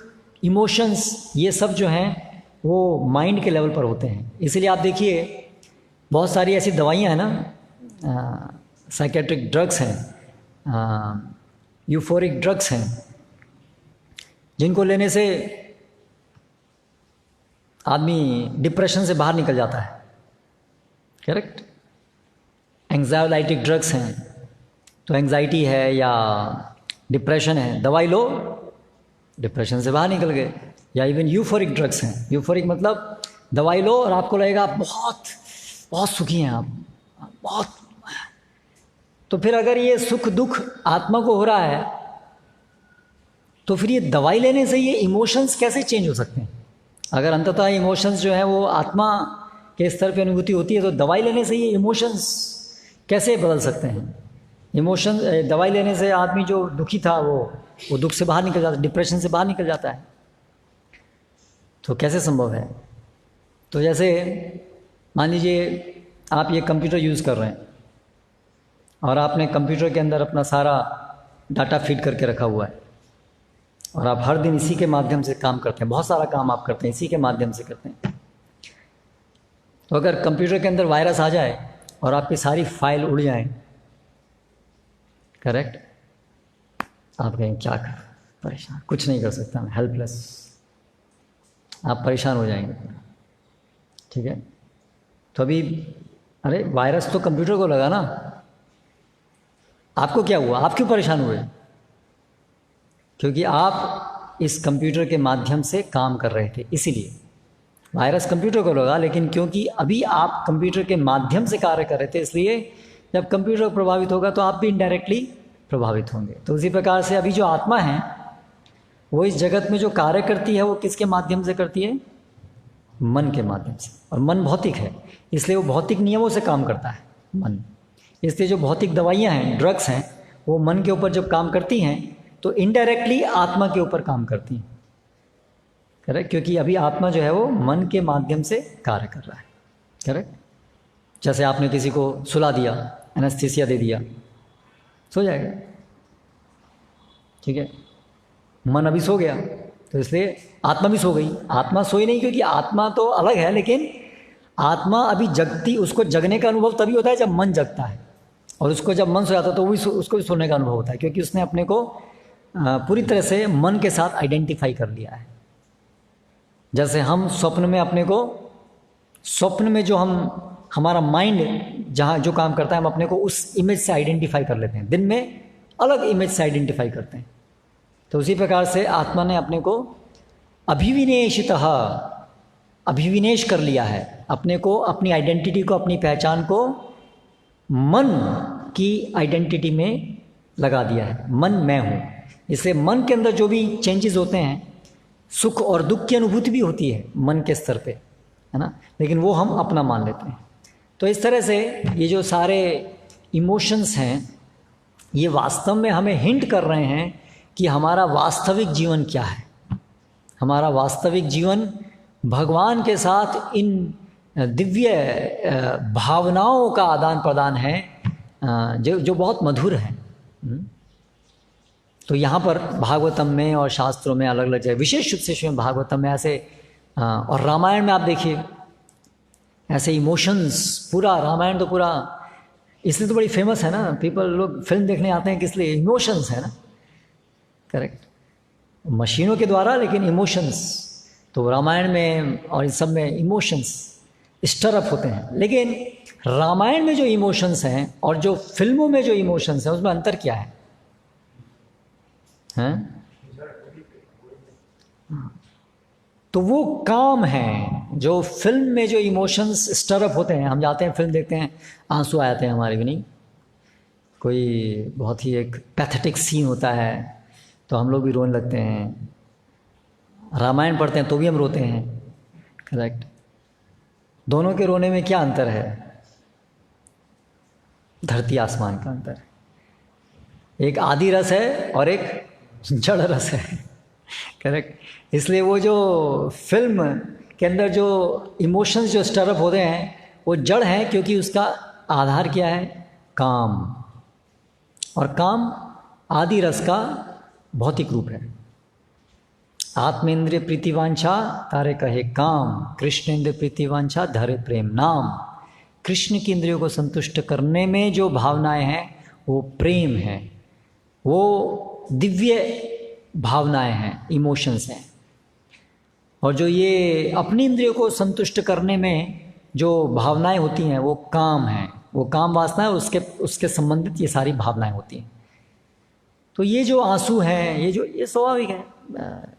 इमोशंस ये सब जो हैं वो माइंड के लेवल पर होते हैं। इसलिए आप देखिए बहुत सारी ऐसी दवाइयाँ हैं ना, साइकेट्रिक ड्रग्स हैं, यूफोरिक ड्रग्स हैं, जिनको लेने से आदमी डिप्रेशन से बाहर निकल जाता है। करेक्ट। एंग्जाइटिक ड्रग्स हैं, तो एंग्जाइटी है या डिप्रेशन है, दवाई लो, डिप्रेशन से बाहर निकल गए। या इवन यूफोरिक ड्रग्स हैं, यूफोरिक मतलब दवाई लो और आपको लगेगा आप बहुत बहुत सुखी हैं, आप बहुत। तो फिर अगर ये सुख दुख आत्मा को हो रहा है, तो फिर ये दवाई लेने से ये इमोशंस कैसे चेंज हो सकते हैं? अगर अंततः इमोशंस जो है वो आत्मा के स्तर पे अनुभूति होती है, तो दवाई लेने से ये इमोशंस कैसे बदल सकते हैं? इमोशन, दवाई लेने से आदमी जो दुखी था वो दुख से बाहर निकल जाता है, डिप्रेशन से बाहर निकल जाता है। तो कैसे संभव है? तो जैसे मान लीजिए आप ये कंप्यूटर यूज़ कर रहे हैं और आपने कंप्यूटर के अंदर अपना सारा डाटा फीड करके रखा हुआ है, और आप हर दिन इसी के माध्यम से काम करते हैं, बहुत सारा काम आप करते हैं इसी के माध्यम से करते हैं। तो अगर कंप्यूटर के अंदर वायरस आ जाए और आपकी सारी फाइल उड़ जाए, करेक्ट, आप कहें क्या कर, परेशान, कुछ नहीं कर सकता मैं, हेल्पलेस, आप परेशान हो जाएंगे। ठीक है। तो अभी अरे वायरस तो कंप्यूटर को लगा ना, आपको क्या हुआ, आप क्यों परेशान हुए? क्योंकि आप इस कंप्यूटर के माध्यम से काम कर रहे थे, इसीलिए वायरस कंप्यूटर को लगा। लेकिन क्योंकि अभी आप कंप्यूटर के माध्यम से कार्य कर रहे थे, इसलिए जब कंप्यूटर प्रभावित होगा तो आप भी इनडायरेक्टली प्रभावित होंगे। तो उसी प्रकार से अभी जो आत्मा है वो इस जगत में जो कार्य करती है वो किसके माध्यम से करती है? मन के माध्यम से। और मन भौतिक है, इसलिए वो भौतिक नियमों से काम करता है मन। इसलिए जो भौतिक दवाइयाँ हैं, ड्रग्स हैं, वो मन के ऊपर जब काम करती हैं तो इनडायरेक्टली आत्मा के ऊपर काम करती हैं। करेक्ट। क्योंकि अभी आत्मा जो है वो मन के माध्यम से कार्य कर रहा है। करेक्ट। जैसे आपने किसी को सुला दिया, एनेस्थीसिया दे दिया, सो जाएगा। ठीक है। मन अभी सो गया, तो इसलिए आत्मा भी सो गई। आत्मा सोई नहीं, क्योंकि आत्मा तो अलग है, लेकिन आत्मा अभी जगती, उसको जगने का अनुभव तभी होता है जब मन जगता है, और उसको जब मन सो जाता है तो उसको भी सोने का अनुभव होता है, क्योंकि उसने अपने को पूरी तरह से मन के साथ आइडेंटिफाई कर लिया है। जैसे हम स्वप्न में अपने को, स्वप्न में जो हमारा माइंड जहाँ जो काम करता है, हम अपने को उस इमेज से आइडेंटिफाई कर लेते हैं, दिन में अलग इमेज से आइडेंटिफाई करते हैं। तो उसी प्रकार से आत्मा ने अपने को अभिविनेशितः, अभिविनेश कर लिया है, अपने को, अपनी आइडेंटिटी को, अपनी पहचान को मन की आइडेंटिटी में लगा दिया है। मन मैं हूँ। इसलिए मन के अंदर जो भी चेंजेस होते हैं, सुख और दुख की अनुभूति भी होती है मन के स्तर पे, है ना, लेकिन वो हम अपना मान लेते हैं। तो इस तरह से ये जो सारे इमोशंस हैं, ये वास्तव में हमें हिंट कर रहे हैं कि हमारा वास्तविक जीवन क्या है। हमारा वास्तविक जीवन भगवान के साथ इन दिव्य भावनाओं का आदान प्रदान है, जो बहुत मधुर है। तो यहाँ पर भागवतम में और शास्त्रों में अलग अलग जगह, विशेष रूप से श्रीमद् भागवतम में ऐसे, और रामायण में आप देखिए ऐसे इमोशंस, पूरा रामायण तो पूरा, इसलिए तो बड़ी फेमस है ना, लोग फिल्म देखने आते हैं किस लिए? इमोशंस है ना। करेक्ट। मशीनों के द्वारा, लेकिन इमोशंस तो रामायण में और इन सब में इमोशंस स्टरअप होते हैं। लेकिन रामायण में जो इमोशंस हैं और जो फिल्मों में जो इमोशंस हैं, उसमें अंतर क्या है? हैं? तो वो काम है जो फिल्म में जो इमोशंस स्टरअप होते हैं। हम जाते हैं फिल्म देखते हैं, आंसू आ जाते हैं हमारे भी, नहीं? कोई बहुत ही एक पैथेटिक सीन होता है तो हम लोग भी रोने लगते हैं, रामायण पढ़ते हैं तो भी हम रोते हैं, करेक्ट। दोनों के रोने में क्या अंतर है? धरती आसमान का अंतर है। एक आदि रस है और एक जड़ रस है, करेक्ट। इसलिए वो जो फिल्म के अंदर जो इमोशंस जो स्टरअप होते हैं वो जड़ हैं, क्योंकि उसका आधार क्या है? काम। और काम आदि रस का भौतिक रूप है। आत्मेंद्रिय प्रीतिवांछा तारे कहे काम, कृष्णेंद्र प्रीतिवांछा धरे प्रेम नाम। कृष्ण की इंद्रियों को संतुष्ट करने में जो भावनाएं हैं वो प्रेम है, वो दिव्य भावनाएं हैं, इमोशंस हैं। और जो ये अपनी इंद्रियों को संतुष्ट करने में जो भावनाएं होती हैं वो काम है, वो काम वासना है, उसके संबंधित ये सारी भावनाएं होती हैं। तो ये जो आंसू हैं, ये स्वाभाविक है,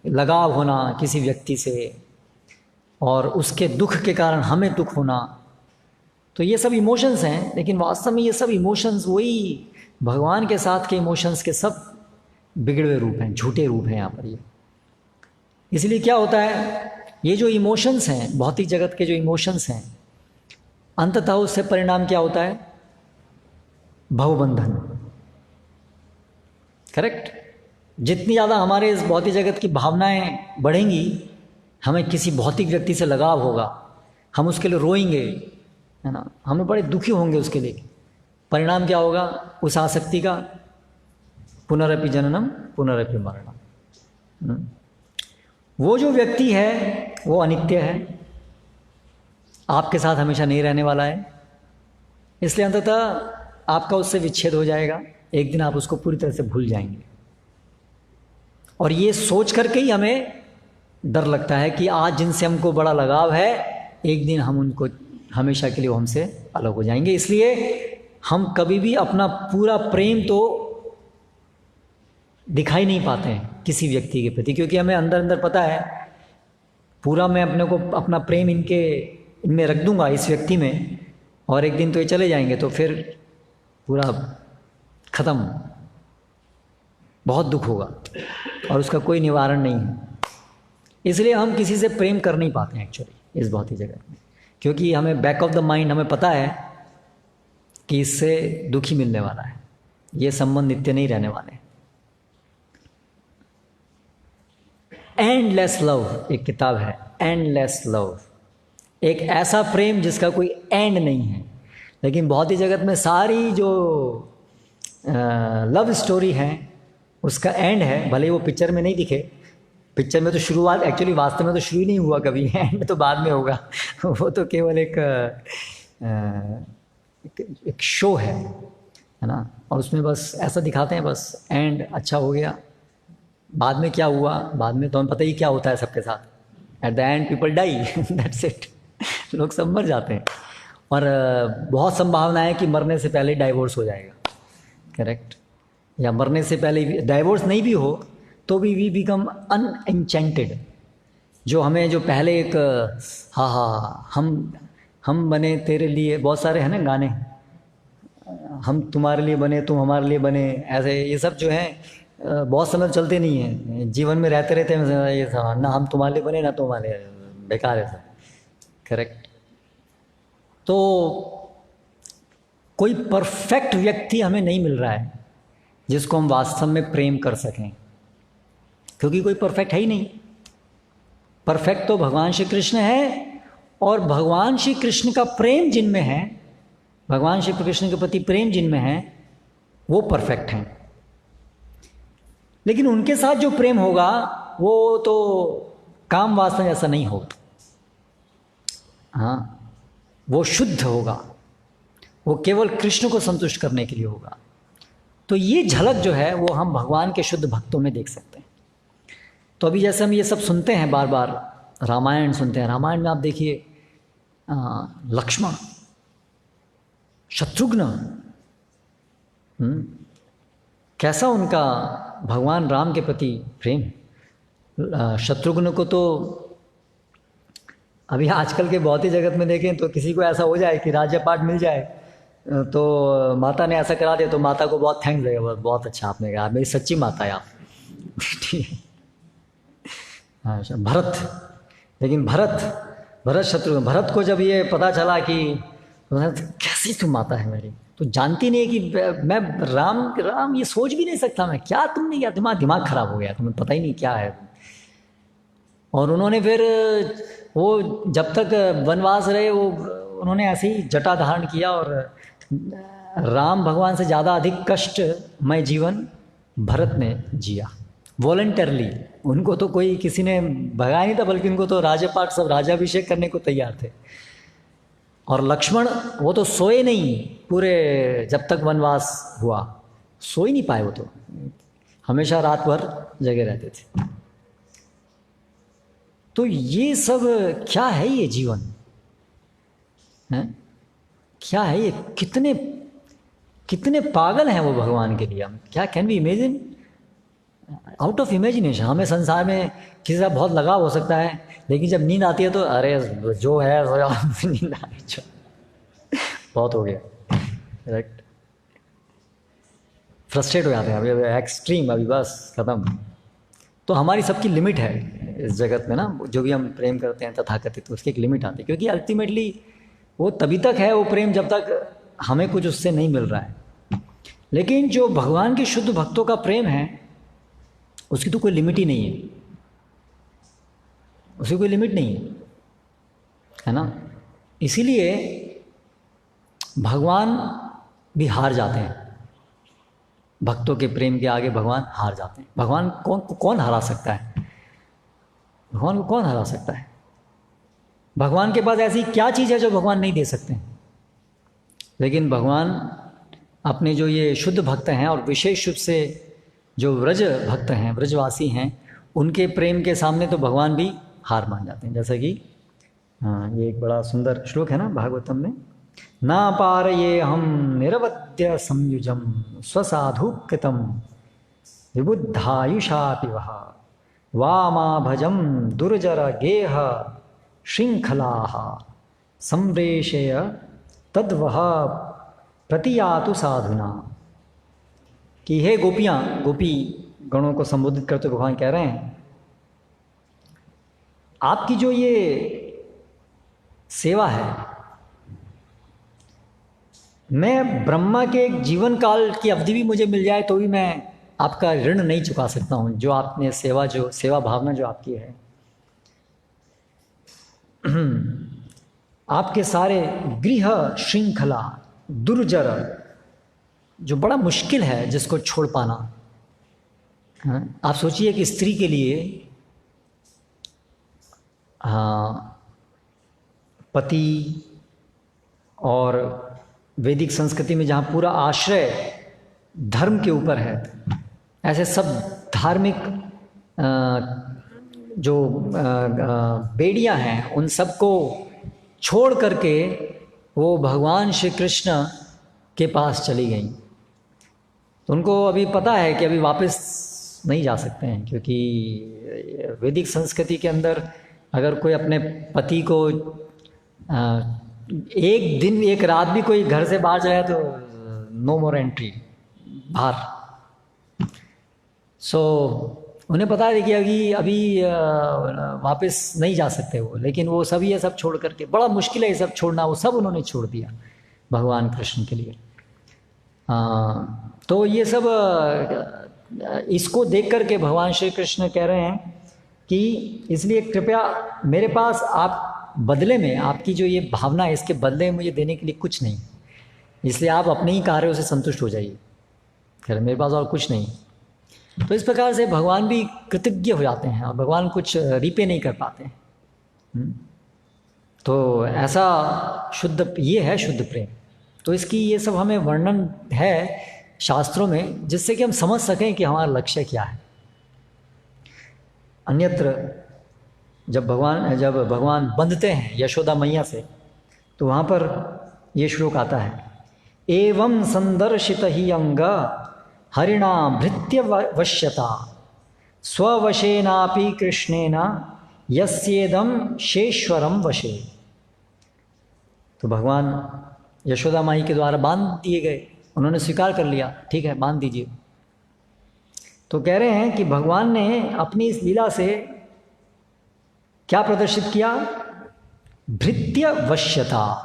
लगाव होना किसी व्यक्ति से और उसके दुख के कारण हमें दुख होना, तो ये सब इमोशंस हैं। लेकिन वास्तव में ये सब इमोशंस वही भगवान के साथ के इमोशंस के सब बिगड़े हुए रूप हैं, झूठे रूप हैं यहाँ पर ये। इसलिए क्या होता है, ये जो इमोशंस हैं, भौतिक जगत के जो इमोशंस हैं, अंततः उससे परिणाम क्या होता है? भवबंधन, करेक्ट। जितनी ज़्यादा हमारे इस भौतिक जगत की भावनाएं बढ़ेंगी, हमें किसी भौतिक व्यक्ति से लगाव होगा, हम उसके लिए रोएंगे, है ना, हमें बड़े दुखी होंगे उसके लिए। परिणाम क्या होगा उस आसक्ति का? पुनरपि जननम पुनरपि मरणम। वो जो व्यक्ति है वो अनित्य है, आपके साथ हमेशा नहीं रहने वाला है। इसलिए अंततः आपका उससे विच्छेद हो जाएगा, एक दिन आप उसको पूरी तरह से भूल जाएंगे। और ये सोच करके ही हमें डर लगता है कि आज जिनसे हमको बड़ा लगाव है, एक दिन हम उनको हमेशा के लिए वो हमसे अलग हो जाएंगे। इसलिए हम कभी भी अपना पूरा प्रेम तो दिखाई नहीं पाते हैं किसी व्यक्ति के प्रति, क्योंकि हमें अंदर अंदर पता है पूरा मैं अपने को अपना प्रेम इनमें रख दूंगा, इस व्यक्ति में, और एक दिन तो ये चले जाएंगे तो फिर पूरा ख़त्म, बहुत दुख होगा और उसका कोई निवारण नहीं है। इसलिए हम किसी से प्रेम कर नहीं पाते हैं एक्चुअली इस भौतिक जगत में, क्योंकि हमें बैक ऑफ द माइंड हमें पता है कि इससे दुखी मिलने वाला है, ये संबंध नित्य नहीं रहने वाले हैं। एंडलेस लव एक किताब है, एंडलेस लव, एक ऐसा प्रेम जिसका कोई एंड नहीं है। लेकिन भौतिक जगत में सारी जो लव स्टोरी है उसका एंड है, भले वो पिक्चर में नहीं दिखे। पिक्चर में तो शुरुआत, एक्चुअली वास्तव में तो शुरू ही नहीं हुआ कभी, एंड तो बाद में होगा। वो तो केवल एक शो है ना, और उसमें बस ऐसा दिखाते हैं, बस एंड अच्छा हो गया, बाद में क्या हुआ, बाद में तो हमें पता ही क्या होता है सबके साथ। At the end people die, that's it, लोग सब मर जाते हैं। और बहुत संभावना है कि मरने से पहले डाइवोर्स हो जाएगा, करेक्ट, या मरने से पहले डाइवोर्स नहीं भी हो तो भी वी बिकम अनएन्चेंटेड। जो हमें जो पहले एक हम बने तेरे लिए, बहुत सारे हैं ना गाने, हम तुम्हारे लिए बने तुम हमारे लिए बने, ऐसे ये सब जो है बहुत समय चलते नहीं हैं, जीवन में रहते रहते हैं ये सब, ना हम तुम्हारे लिए बने ना तुम्हारे लिए, बेकार है सब, करेक्ट। तो कोई परफेक्ट व्यक्ति हमें नहीं मिल रहा है जिसको हम वास्तव में प्रेम कर सकें, क्योंकि कोई परफेक्ट है ही नहीं। परफेक्ट तो भगवान श्री कृष्ण है, और भगवान श्री कृष्ण का प्रेम जिनमें है, भगवान श्री कृष्ण के प्रति प्रेम जिनमें है वो परफेक्ट हैं। लेकिन उनके साथ जो प्रेम होगा वो तो काम वासना जैसा नहीं होगा, हाँ, वो शुद्ध होगा, वो केवल कृष्ण को संतुष्ट करने के लिए होगा। तो ये झलक जो है वो हम भगवान के शुद्ध भक्तों में देख सकते हैं। तो अभी जैसे हम ये सब सुनते हैं, बार बार रामायण सुनते हैं, रामायण में आप देखिए लक्ष्मण, शत्रुघ्न, कैसा उनका भगवान राम के प्रति प्रेम। शत्रुघ्न को तो अभी आजकल के भौतिक जगत में देखें तो किसी को ऐसा हो जाए कि राज्य पाठ मिल जाए तो माता ने ऐसा करा दिया तो माता को बहुत थैंक्स लगेगा, बहुत अच्छा आपने कहा, मेरी सच्ची माता है आप। ठीक है। हाँ भरत, लेकिन भरत शत्रु, भरत को जब ये पता चला कि कैसी तू माता है मेरी, तो जानती नहीं है कि मैं राम ये सोच भी नहीं सकता मैं, क्या तुमने किया, तुम्हारा दिमाग खराब हो गया, तुम्हें पता ही नहीं क्या है। और उन्होंने फिर वो जब तक वनवास रहे वो उन्होंने ऐसे ही जटा धारण किया, और राम भगवान से ज़्यादा अधिक कष्टमय जीवन भरत ने जिया वॉलंटरली। उनको तो कोई किसी ने भगाया नहीं था, बल्कि उनको तो राजपाट सब राज्याभिषेक करने को तैयार थे। और लक्ष्मण वो तो सोए नहीं पूरे, जब तक वनवास हुआ सो ही नहीं पाए, वो तो हमेशा रात भर जगे रहते थे। तो ये सब क्या है, ये जीवन है क्या है, ये कितने कितने पागल हैं वो भगवान के लिए। हम क्या, can we imagine, out of imagination. हमें संसार में किसी का बहुत लगाव हो सकता है, लेकिन जब नींद आती है तो अरे जो है नींद आ रही, बहुत हो गया, राइट, फ्रस्ट्रेट हो जाते हैं अभी एक्सट्रीम, अभी बस खत्म। तो हमारी सबकी लिमिट है इस जगत में ना, जो भी हम प्रेम करते हैं तथाकथित, तो उसकी एक लिमिट आती है, क्योंकि अल्टीमेटली वो तभी तक है वो प्रेम जब तक हमें कुछ उससे नहीं मिल रहा है। लेकिन जो भगवान के शुद्ध भक्तों का प्रेम है उसकी तो कोई लिमिट ही नहीं है, उसकी कोई लिमिट नहीं है ना। इसीलिए भगवान भी हार जाते हैं, भक्तों के प्रेम के आगे भगवान हार जाते हैं। भगवान कौन हरा सकता है, भगवान को कौन हरा सकता है। भगवान के पास ऐसी क्या चीज़ है जो भगवान नहीं दे सकते हैं। लेकिन भगवान अपने जो ये शुद्ध भक्त हैं, और विशेष रूप से जो व्रज भक्त हैं, व्रजवासी हैं, उनके प्रेम के सामने तो भगवान भी हार मान जाते हैं। जैसा कि हाँ, ये एक बड़ा सुंदर श्लोक है ना भागवतम में, ना पार ये हम निरवध्य संयुजम स्वसाधु कृतम विबुद्धायुषापि वह वामा भजम दुर्जर गेह श्रृंखलाः संप्रेषय तद्वह प्रतियातु साधुना। कि हे गोपियाँ, गोपी गणों को संबोधित करते भगवान कह रहे हैं, आपकी जो ये सेवा है, मैं ब्रह्मा के एक जीवन काल की अवधि भी मुझे मिल जाए तो भी मैं आपका ऋण नहीं चुका सकता हूँ। जो आपने सेवा भावना जो आपकी है, आपके सारे गृह श्रृंखला दुर्जर, जो बड़ा मुश्किल है जिसको छोड़ पाना। आप सोचिए कि स्त्री के लिए पति, और वैदिक संस्कृति में जहाँ पूरा आश्रय धर्म के ऊपर है, ऐसे सब धार्मिक जो बेड़ियाँ हैं उन सबको छोड़ करके वो भगवान श्री कृष्ण के पास चली गई। तो उनको अभी पता है कि अभी वापस नहीं जा सकते हैं, क्योंकि वैदिक संस्कृति के अंदर अगर कोई अपने पति को एक दिन एक रात भी कोई घर से बाहर जाए तो नो मोर एंट्री बाहर। सो उन्हें पता है कि अभी वापस नहीं जा सकते वो, लेकिन वो सब ये सब छोड़ करके, बड़ा मुश्किल है ये सब छोड़ना, वो सब उन्होंने छोड़ दिया भगवान कृष्ण के लिए। तो ये सब इसको देख करके भगवान श्री कृष्ण कह रहे हैं कि इसलिए कृपया मेरे पास आप बदले में, आपकी जो ये भावना है इसके बदले में मुझे देने के लिए कुछ नहीं, इसलिए आप अपने ही कार्यों से संतुष्ट हो जाइए, खैर मेरे पास और कुछ नहीं। तो इस प्रकार से भगवान भी कृतज्ञ हो जाते हैं और भगवान कुछ रिपे नहीं कर पाते हैं। तो ऐसा शुद्ध, ये है शुद्ध प्रेम। तो इसकी ये सब हमें वर्णन है शास्त्रों में, जिससे कि हम समझ सकें कि हमारा लक्ष्य क्या है। अन्यत्र जब भगवान बंधते हैं यशोदा मैया से, तो वहाँ पर ये श्लोक आता है, एवं संदर्शित ही अंग हरिणा भृत्य वश्यता स्ववशेनापि कृष्णेन यस्येदं शेश्वरम वशे। तो भगवान यशोदा माई के द्वारा बांध दिए गए, उन्होंने स्वीकार कर लिया, ठीक है बांध दीजिए। तो कह रहे हैं कि भगवान ने अपनी इस लीला से क्या प्रदर्शित किया? भृत्य वश्यता।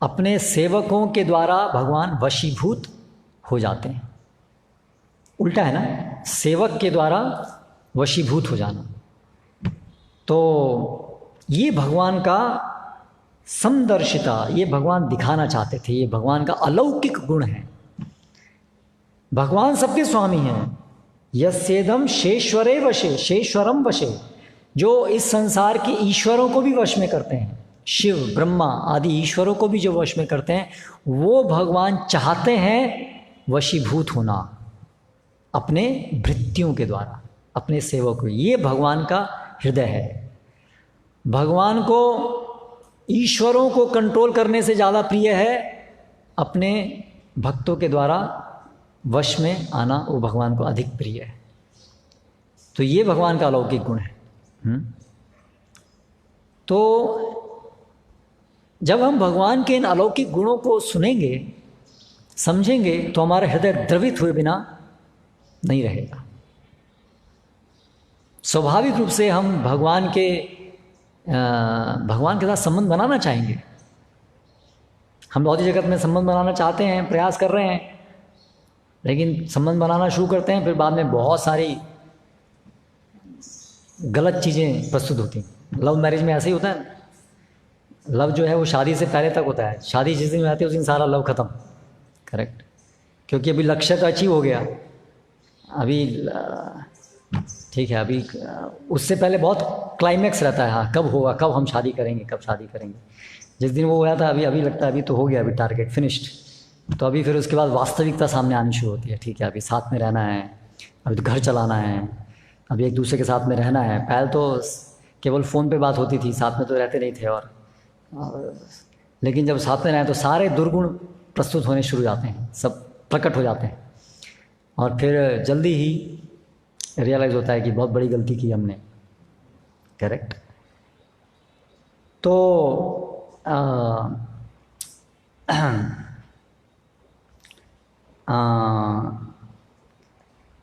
अपने सेवकों के द्वारा भगवान वशीभूत हो जाते हैं। उल्टा है ना, सेवक के द्वारा वशीभूत हो जाना। तो ये भगवान का समदर्शिता, ये भगवान दिखाना चाहते थे, ये भगवान का अलौकिक गुण है। भगवान सबके स्वामी हैं। यस्येदम शेश्वरे वशे, शेश्वरम वशे, जो इस संसार के ईश्वरों को भी वश में करते हैं, शिव ब्रह्मा आदि ईश्वरों को भी जो वश में करते हैं, वो भगवान चाहते हैं वशीभूत होना अपने भृत्यों के द्वारा, अपने सेवकों। ये भगवान का हृदय है। भगवान को ईश्वरों को कंट्रोल करने से ज़्यादा प्रिय है अपने भक्तों के द्वारा वश में आना, वो भगवान को अधिक प्रिय है। तो ये भगवान का अलौकिक गुण है। तो जब हम भगवान के इन अलौकिक गुणों को सुनेंगे, समझेंगे, तो हमारा हृदय द्रवित हुए बिना नहीं रहेगा। स्वाभाविक रूप से हम भगवान के साथ संबंध बनाना चाहेंगे। हम भौतिक जगत में संबंध बनाना चाहते हैं, प्रयास कर रहे हैं, लेकिन संबंध बनाना शुरू करते हैं, फिर बाद में बहुत सारी गलत चीज़ें प्रस्तुत होती हैं। लव मैरिज में ऐसे ही होता है। लव जो है वो शादी से पहले तक होता है, शादी जिस दिन में आती है उस दिन सारा लव खत्म। करेक्ट, क्योंकि अभी लक्ष्य तो अचीव हो गया, अभी ठीक है, अभी उससे पहले बहुत क्लाइमैक्स रहता है। हाँ, कब होगा, कब हम शादी करेंगे, कब शादी करेंगे। जिस दिन वो हुआ था अभी लगता है अभी तो हो गया, अभी टारगेट फिनिश्ड। तो अभी फिर उसके बाद वास्तविकता सामने आनी शुरू होती है। ठीक है, अभी साथ में रहना है, अभी तो घर चलाना है, अभी एक दूसरे के साथ में रहना है। पहले तो केवल फ़ोन पे बात होती थी, साथ में तो रहते नहीं थे। और लेकिन जब साथ में रहें तो सारे दुर्गुण प्रस्तुत होने शुरू हो जाते हैं, सब प्रकट हो जाते हैं। और फिर जल्दी ही रियलाइज़ होता है कि बहुत बड़ी गलती की हमने। करेक्ट। तो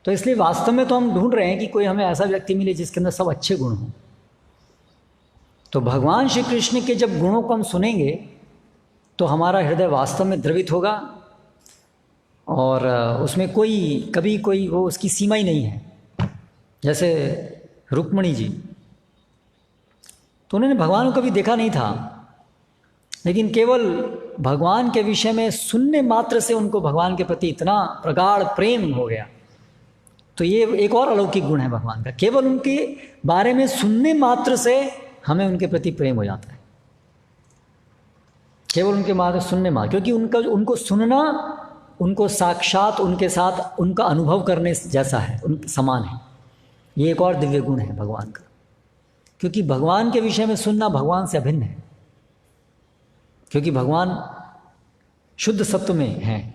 तो इसलिए वास्तव में तो हम ढूंढ रहे हैं कि कोई हमें ऐसा व्यक्ति मिले जिसके अंदर सब अच्छे गुण हों। तो भगवान श्री कृष्ण के जब गुणों को हम सुनेंगे तो हमारा हृदय वास्तव में द्रवित होगा, और उसमें कभी कोई वो उसकी सीमा ही नहीं है। जैसे रुक्मिणी जी, तो उन्होंने भगवान को कभी देखा नहीं था, लेकिन केवल भगवान के विषय में सुनने मात्र से उनको भगवान के प्रति इतना प्रगाढ़ प्रेम हो गया। तो ये एक और अलौकिक गुण है भगवान का। केवल उनके बारे में सुनने मात्र से हमें उनके प्रति प्रेम हो जाता है। केवल उनके मात्र सुनने मात्र, क्योंकि उनको सुनना, उनको साक्षात उनके साथ उनका अनुभव करने जैसा है, उन समान है। ये एक और दिव्य गुण है भगवान का, क्योंकि भगवान के विषय में सुनना भगवान से अभिन्न है, क्योंकि भगवान शुद्ध सत्व में है।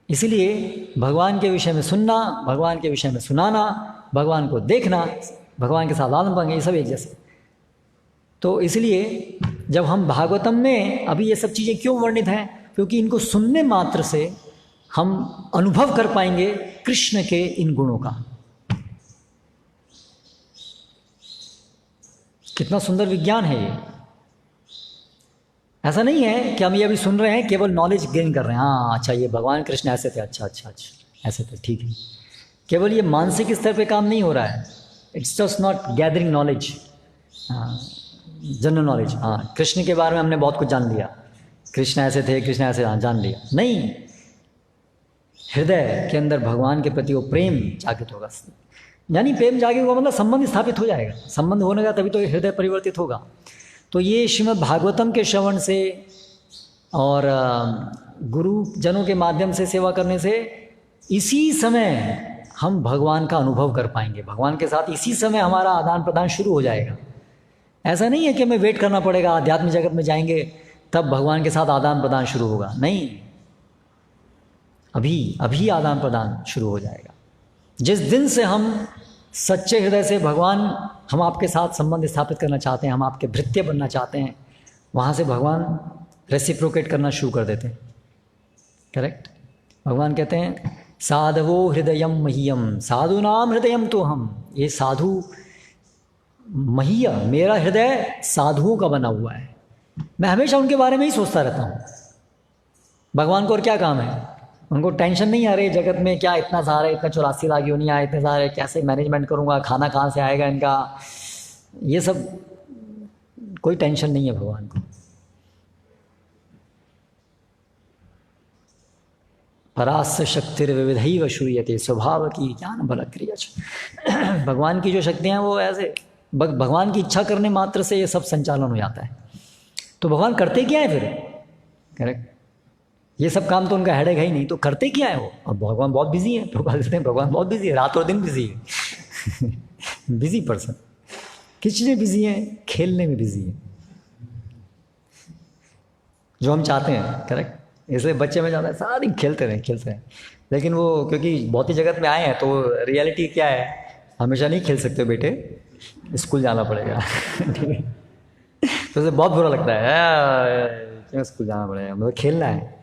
इसलिए भगवान के विषय में सुनना, भगवान के विषय में सुनाना, भगवान को देखना, भगवान के साथ आनंद पाएंगे, ये सब एक जैसे। तो इसलिए जब हम भागवतम में अभी ये सब चीज़ें क्यों वर्णित हैं, क्योंकि इनको सुनने मात्र से हम अनुभव कर पाएंगे कृष्ण के इन गुणों का। कितना सुंदर विज्ञान है ये। ऐसा नहीं है कि हम ये अभी सुन रहे हैं, केवल नॉलेज गेन कर रहे हैं। हाँ अच्छा, ये भगवान कृष्ण ऐसे थे, अच्छा अच्छा अच्छा ऐसे थे, ठीक है। केवल ये मानसिक स्तर पे काम नहीं हो रहा है। It's just not gathering knowledge, general knowledge. हाँ, कृष्ण के बारे में हमने बहुत कुछ जान लिया, कृष्ण ऐसे थे, कृष्ण ऐसे, जान लिया। नहीं, हृदय के अंदर भगवान के प्रति वो प्रेम जागृत होगा। यानी प्रेम जागृत होगा मतलब संबंध स्थापित हो जाएगा। संबंध होने का तभी तो हृदय परिवर्तित होगा। तो ये श्रीमद् भागवतम के श्रवण से और गुरुजनों के माध्यम से सेवा करने से इसी समय हम भगवान का अनुभव कर पाएंगे। भगवान के साथ इसी समय हमारा आदान प्रदान शुरू हो जाएगा। ऐसा नहीं है कि हमें वेट करना पड़ेगा, आध्यात्मिक जगत में जाएंगे तब भगवान के साथ आदान प्रदान शुरू होगा। नहीं, अभी आदान प्रदान शुरू हो जाएगा। जिस दिन से हम सच्चे हृदय से भगवान, हम आपके साथ संबंध स्थापित करना चाहते हैं, हम आपके भृत्य बनना चाहते हैं, वहाँ से भगवान रेसिप्रोकेट करना शुरू कर देते हैं। करेक्ट। भगवान कहते हैं साधवो हृदयम मह्यम साधुनाम हृदयम तो हम, ये साधु मह्यम, मेरा हृदय साधुओं का बना हुआ है। मैं हमेशा उनके बारे में ही सोचता रहता हूँ। भगवान को और क्या काम है, उनको टेंशन नहीं आ रही जगत में क्या इतना सारा, इतना 84 लाख योनि आए, इतने सारे कैसे मैनेजमेंट करूँगा, खाना कहाँ से आएगा इनका, ये सब कोई टेंशन नहीं है भगवान को। परास्य शक्तिर्विविधैव श्रूयते स्वभाव की ज्ञान बल क्रिया। भगवान की जो शक्तियाँ हैं वो ऐसे भगवान की इच्छा करने मात्र से ये सब संचालन हो जाता है। तो भगवान करते क्या है फिर? करेक्ट। ये सब काम तो उनका हेडेक है ही नहीं, तो करते क्या है वो? और भगवान बहुत बिजी है, तो कहते हैं भगवान बहुत बिजी है, रात और दिन बिजी है। Busy person. किस चीज़ में बिजी है? खेलने में बिजी है, जो हम चाहते हैं। करेक्ट। इसलिए बच्चे में जाता है सारा दिन खेलते रहे। लेकिन वो क्योंकि भौतिक जगत में आए हैं तो रियलिटी क्या है, हमेशा नहीं खेल सकते बेटे, स्कूल जाना पड़ेगा। ठीक है। तो उसे बहुत बुरा लगता है, क्यों स्कूल जाना पड़ेगा, मतलब खेलना है।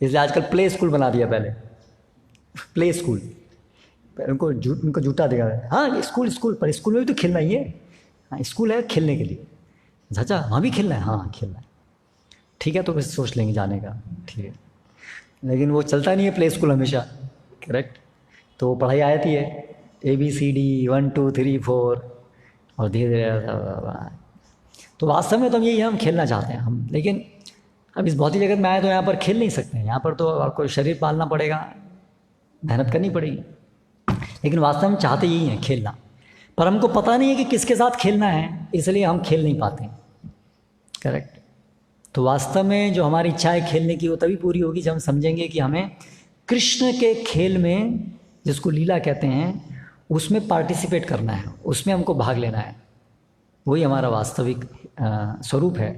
इसलिए आजकल प्ले स्कूल बना दिया। पहले प्ले स्कूल उनको झूठा दिखा है। हाँ स्कूल पर स्कूल में भी तो खेलना ही है। हाँ स्कूल है खेलने के लिए। चाचा वहाँ भी खेलना है? हाँ खेलना है। ठीक है तो फिर सोच लेंगे जाने का। ठीक है। लेकिन वो चलता नहीं है प्ले स्कूल हमेशा। करेक्ट। तो वो पढ़ाई आती है ABCD 1 2 3 4 और धीरे धीरे। तो वास्तव में तो हम खेलना चाहते हैं हम, लेकिन अब इस भौतिक जगत में आए तो यहाँ पर खेल नहीं सकते हैं। यहाँ पर तो आपको शरीर पालना पड़ेगा, मेहनत करनी पड़ेगी। लेकिन वास्तव में चाहते यही हैं, खेलना। पर हमको पता नहीं है कि किसके साथ खेलना है, इसलिए हम खेल नहीं पाते। करेक्ट। तो वास्तव में जो हमारी इच्छा है खेलने की वो तभी पूरी होगी जब हम समझेंगे कि हमें कृष्ण के खेल में, जिसको लीला कहते हैं, उसमें पार्टिसिपेट करना है, उसमें हमको भाग लेना है। वही हमारा वास्तविक स्वरूप है।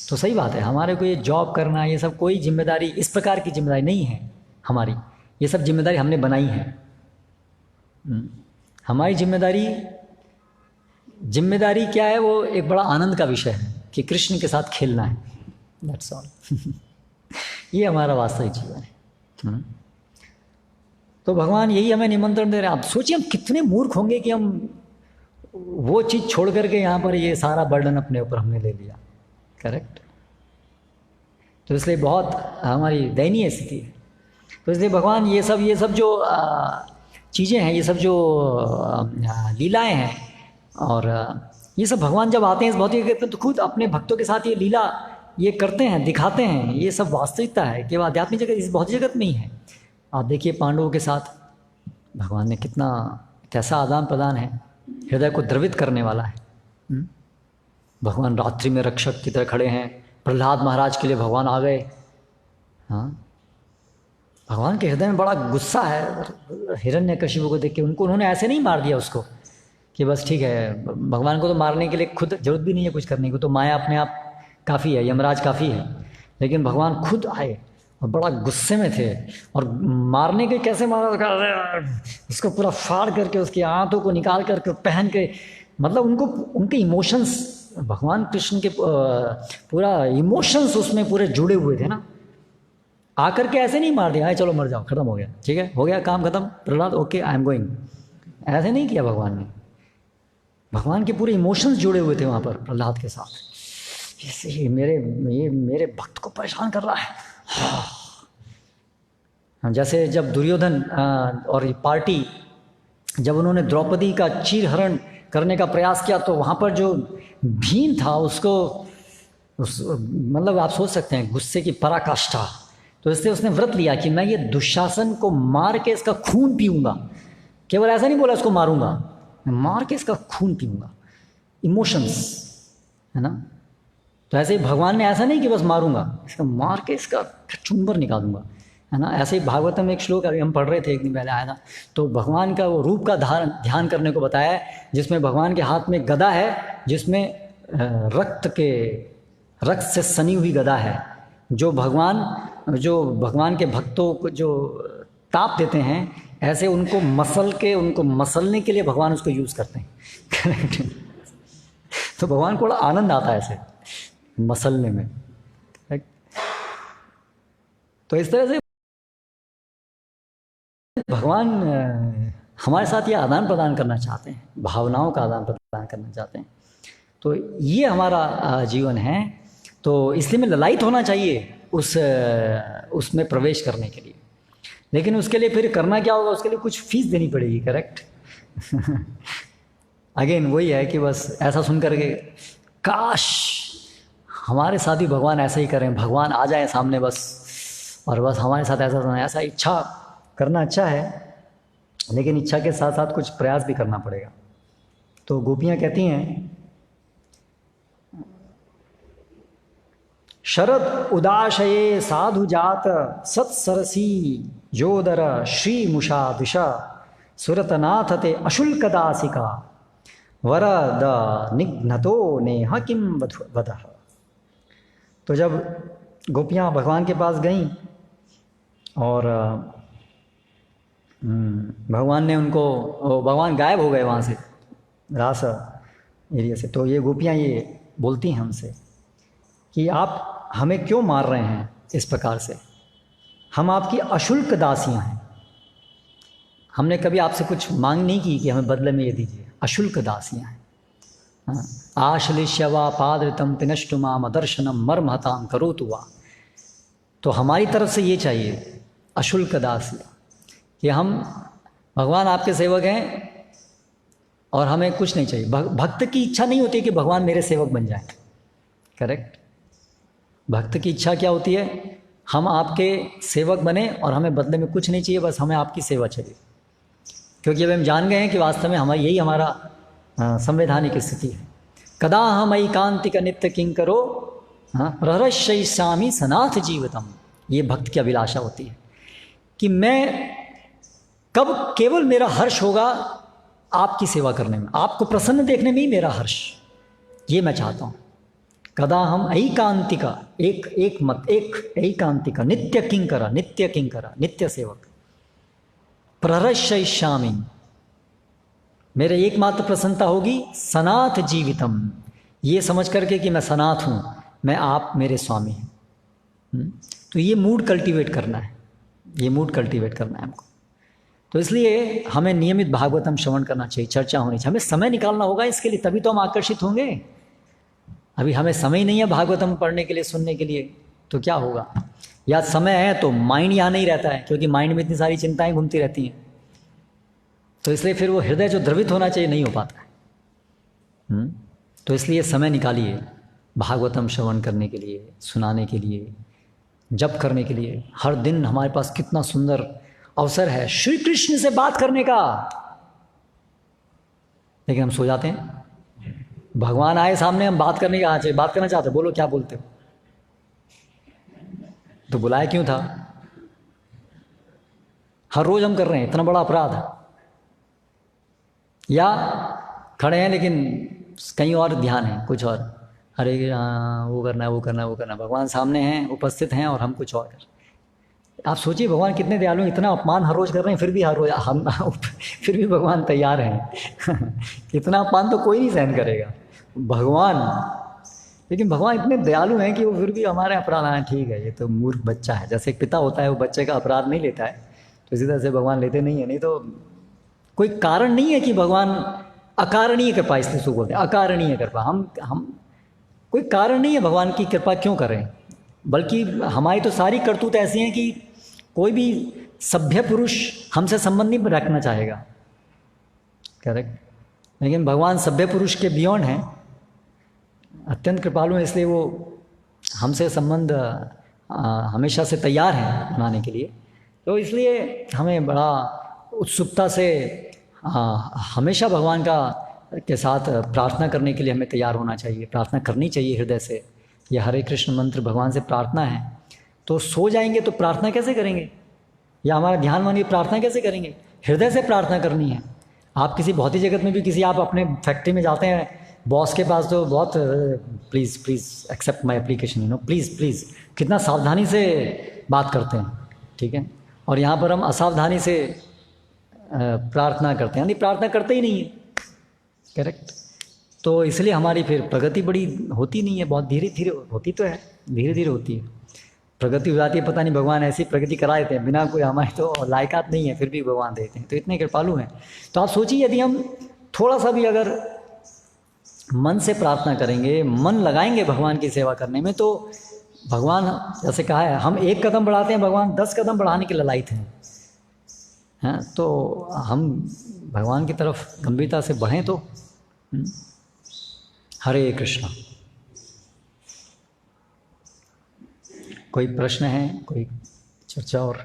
तो सही बात है, हमारे को ये जॉब करना, ये सब कोई जिम्मेदारी इस प्रकार की जिम्मेदारी नहीं है हमारी। ये सब जिम्मेदारी हमने बनाई है। हमारी जिम्मेदारी क्या है? वो एक बड़ा आनंद का विषय है कि कृष्ण के साथ खेलना है। That's all. ये हमारा वास्तविक जीवन है। तो भगवान यही हमें निमंत्रण दे रहे हैं। आप सोचिए हम कितने मूर्ख होंगे कि हम वो चीज़ छोड़ करके यहाँ पर ये सारा बर्डन अपने ऊपर हमने ले लिया। करेक्ट। तो इसलिए बहुत हमारी दयनीय स्थिति है। तो इसलिए भगवान ये सब जो चीज़ें हैं, ये सब जो लीलाएं हैं, और ये सब भगवान जब आते हैं इस भौतिक जगत में तो खुद अपने भक्तों के साथ ये लीला ये करते हैं, दिखाते हैं। ये सब वास्तविकता है कि आध्यात्मिक जगत इस भौतिक जगत में ही है। आप देखिए पांडवों के साथ भगवान ने कैसा आदान प्रदान है, हृदय को द्रवित करने वाला है। भगवान रात्रि में रक्षक की तरह खड़े हैं। प्रहलाद महाराज के लिए भगवान आ गए। हाँ, भगवान के हृदय में बड़ा गुस्सा है हिरण्यकशिपु को देख के। उन्होंने ऐसे नहीं मार दिया उसको कि बस ठीक है, भगवान को तो मारने के लिए खुद जरूरत भी नहीं है कुछ करने की, तो माया अपने आप काफ़ी है, यमराज काफ़ी है। लेकिन भगवान खुद आए और बड़ा गुस्से में थे, और मारने के कैसे मारा, उसको पूरा फाड़ करके उसकी आंतों को निकाल करके पहन के, मतलब उनके इमोशंस, भगवान कृष्ण के पूरा इमोशंस उसमें पूरे जुड़े हुए थे ना। आकर के ऐसे नहीं मार दिया, चलो मर जाओ, खत्म हो गया, ठीक है, हो गया काम खत्म, Prahlad okay I am going, ऐसे नहीं किया भगवान ने। भगवान के पूरे इमोशंस जुड़े हुए थे वहाँ पर प्रहलाद के साथ। ये मेरे भक्त को परेशान कर रहा है। हाँ, जैसे जब दुर्योधन और पार्टी, जब उन्होंने द्रौपदी का चीरहरण करने का प्रयास किया, तो वहाँ पर जो भीम था उसको मतलब आप सोच सकते हैं गुस्से की पराकाष्ठा। तो इसलिए उसने व्रत लिया कि मैं ये दुशासन को मार के इसका खून पीऊंगा। केवल ऐसा नहीं बोला इसको मारूंगा, मैं मार के इसका खून पीऊंगा। इमोशंस है ना। तो ऐसे ही भगवान ने ऐसा नहीं कि बस मारूंगा, इसका मार के इसका चुंबर निकाल दूंगा, है ना। ऐसे ही भागवतम में एक श्लोक अभी हम पढ़ रहे थे, एक दिन पहले आया था, तो भगवान का वो रूप का ध्यान करने को बताया है, जिसमें भगवान के हाथ में गदा है, जिसमें रक्त से सनी हुई गदा है, जो भगवान के भक्तों को जो ताप देते हैं, ऐसे उनको मसलने के लिए भगवान उसको यूज़ करते हैं। तो भगवान को बड़ा आनंद आता है ऐसे मसलने में। तो इस तरह से भगवान हमारे साथ ये आदान प्रदान करना चाहते हैं, भावनाओं का आदान प्रदान करना चाहते हैं। तो ये हमारा जीवन है। तो इसलिए में ललायित होना चाहिए उसमें प्रवेश करने के लिए। लेकिन उसके लिए फिर करना क्या होगा, उसके लिए कुछ फीस देनी पड़ेगी, करेक्ट। अगेन वही है कि बस ऐसा सुन करके काश हमारे साथ ही भगवान ऐसा ही करें, भगवान आ जाए सामने बस, और बस हमारे साथ ऐसा इच्छा करना अच्छा है, लेकिन इच्छा के साथ साथ कुछ प्रयास भी करना पड़ेगा। तो गोपियाँ कहती हैं, शरद उदाशये साधु जात सत्सरसी जोदर श्री मुषा दिशा सुरतनाथ ते अशुल्क दासिका वरद निघ्नतो नेह किम वदः। तो जब गोपियाँ भगवान के पास गईं और भगवान ने उनको, भगवान गायब हो गए वहाँ से, रास एरिया से, तो ये गोपियाँ ये बोलती हैं हमसे कि आप हमें क्यों मार रहे हैं इस प्रकार से, हम आपकी अशुल्क दासियाँ हैं, हमने कभी आपसे कुछ मांग नहीं की कि हमें बदले में ये दीजिए, अशुल्क दासियाँ हैं। आश्लिष्यवा पादृतम पिनष्टुमाम अदर्शनम मर्महताम करोतु वा। तो हमारी तरफ से ये चाहिए अशुल्क दासियाँ, कि हम भगवान आपके सेवक हैं और हमें कुछ नहीं चाहिए। भक्त की इच्छा नहीं होती कि भगवान मेरे सेवक बन जाएं, करेक्ट। भक्त की इच्छा क्या होती है, हम आपके सेवक बने और हमें बदले में कुछ नहीं चाहिए, बस हमें आपकी सेवा चाहिए। क्योंकि अब हम जान गए हैं कि वास्तव में हमारा यही हमारा संवैधानिक स्थिति है। कदा हम एकांतिक नित्य किंकरो प्रहर्षयिष्यामि सनाथ जीवितम। ये भक्त की अभिलाषा होती है कि मैं कब केवल मेरा हर्ष होगा आपकी सेवा करने में, आपको प्रसन्न देखने में ही मेरा हर्ष, ये मैं चाहता हूँ। कदा हम एकांतिका, एक एकांतिका नित्य किंकरा, नित्य सेवक, प्रहर्षयिष्यामि, मेरे एकमात्र प्रसन्नता होगी सनाथ जीवितम, ये समझ करके कि मैं सनाथ हूँ, मैं आप मेरे स्वामी हैं। तो ये मूड कल्टीवेट करना है, ये मूड कल्टीवेट करना है हमको। तो इसलिए हमें नियमित भागवतम श्रवण करना चाहिए, चर्चा होनी चाहिए, हमें समय निकालना होगा इसके लिए, तभी तो हम आकर्षित होंगे। अभी हमें समय नहीं है भागवतम पढ़ने के लिए, सुनने के लिए, तो क्या होगा। या समय है तो माइंड यहाँ नहीं रहता है, क्योंकि माइंड में इतनी सारी चिंताएं घूमती रहती हैं। तो इसलिए फिर वो हृदय जो द्रवित होना चाहिए नहीं हो पाता है। तो इसलिए समय निकालिए भागवतम श्रवण करने के लिए, सुनाने के लिए, जप करने के लिए। हर दिन हमारे पास कितना सुंदर अवसर है श्री कृष्ण से बात करने का, लेकिन हम सो जाते हैं। भगवान आए सामने, हम बात करने का बात करना चाहते, बोलो क्या बोलते हो, तो बुलाया क्यों था। हर रोज हम कर रहे हैं, इतना बड़ा अपराध है। या खड़े हैं लेकिन कहीं और ध्यान है, कुछ और, अरे वो करना है, वो करना है, वो करना है। भगवान सामने हैं, उपस्थित हैं, और हम कुछ और कर। आप सोचिए भगवान कितने दयालु हैं, इतना अपमान हर रोज कर रहे हैं, फिर भी हर रोज हम फिर भी भगवान तैयार हैं। इतना अपमान तो कोई नहीं सहन करेगा भगवान, लेकिन भगवान इतने दयालु हैं कि वो फिर भी हमारे अपराध आए, ठीक है ये तो मूर्ख बच्चा है। जैसे एक पिता होता है, वो बच्चे का अपराध नहीं लेता है, तो इसी तरह से भगवान लेते नहीं है। नहीं तो कोई कारण नहीं है कि भगवान अकारणीय कृपा, इसलिए उसको बोलते हैं अकारणीय कृपा। हम कोई कारण नहीं है भगवान की कृपा क्यों करें, बल्कि हमारी तो सारी करतूत ऐसी हैं कि कोई भी सभ्य पुरुष हमसे संबंध नहीं रखना चाहेगा, करेक्ट। लेकिन भगवान सभ्य पुरुष के बियॉन्ड हैं, अत्यंत कृपालु हैं, इसलिए वो हमसे संबंध हमेशा से तैयार हैं बनाने के लिए। तो इसलिए हमें बड़ा उत्सुकता से हमेशा भगवान के साथ प्रार्थना करने के लिए हमें तैयार होना चाहिए, प्रार्थना करनी चाहिए हृदय से। यह हरे कृष्ण मंत्र भगवान से प्रार्थना है। तो सो जाएंगे तो प्रार्थना कैसे करेंगे, या हमारा ध्यान मानिए प्रार्थना कैसे करेंगे, हृदय से प्रार्थना करनी है। आप किसी भौतिक जगत में भी आप अपने फैक्ट्री में जाते हैं, बॉस के पास तो बहुत please accept my application, please, कितना सावधानी से बात करते हैं, ठीक है। और यहाँ पर हम असावधानी से प्रार्थना करते हैं, यानी प्रार्थना करते ही नहीं है, करेक्ट। तो इसलिए हमारी फिर प्रगति बड़ी होती नहीं है, बहुत धीरे धीरे होती तो है, धीरे धीरे होती है। प्रगति हो जाती है, पता नहीं भगवान ऐसी प्रगति करा देते हैं बिना कोई हमारे तो लायकात नहीं है, फिर भी भगवान देते हैं, तो इतने कृपालु हैं। तो आप सोचिए यदि हम थोड़ा सा भी अगर मन से प्रार्थना करेंगे, मन लगाएंगे भगवान की सेवा करने में, तो भगवान जैसे कहा है हम 1 कदम बढ़ाते हैं, भगवान 10 कदम बढ़ाने के ललायत हैं। हैं तो हम भगवान की तरफ गंभीरता से बढ़ें तो। हरे कृष्णा। कोई प्रश्न है, कोई चर्चा? और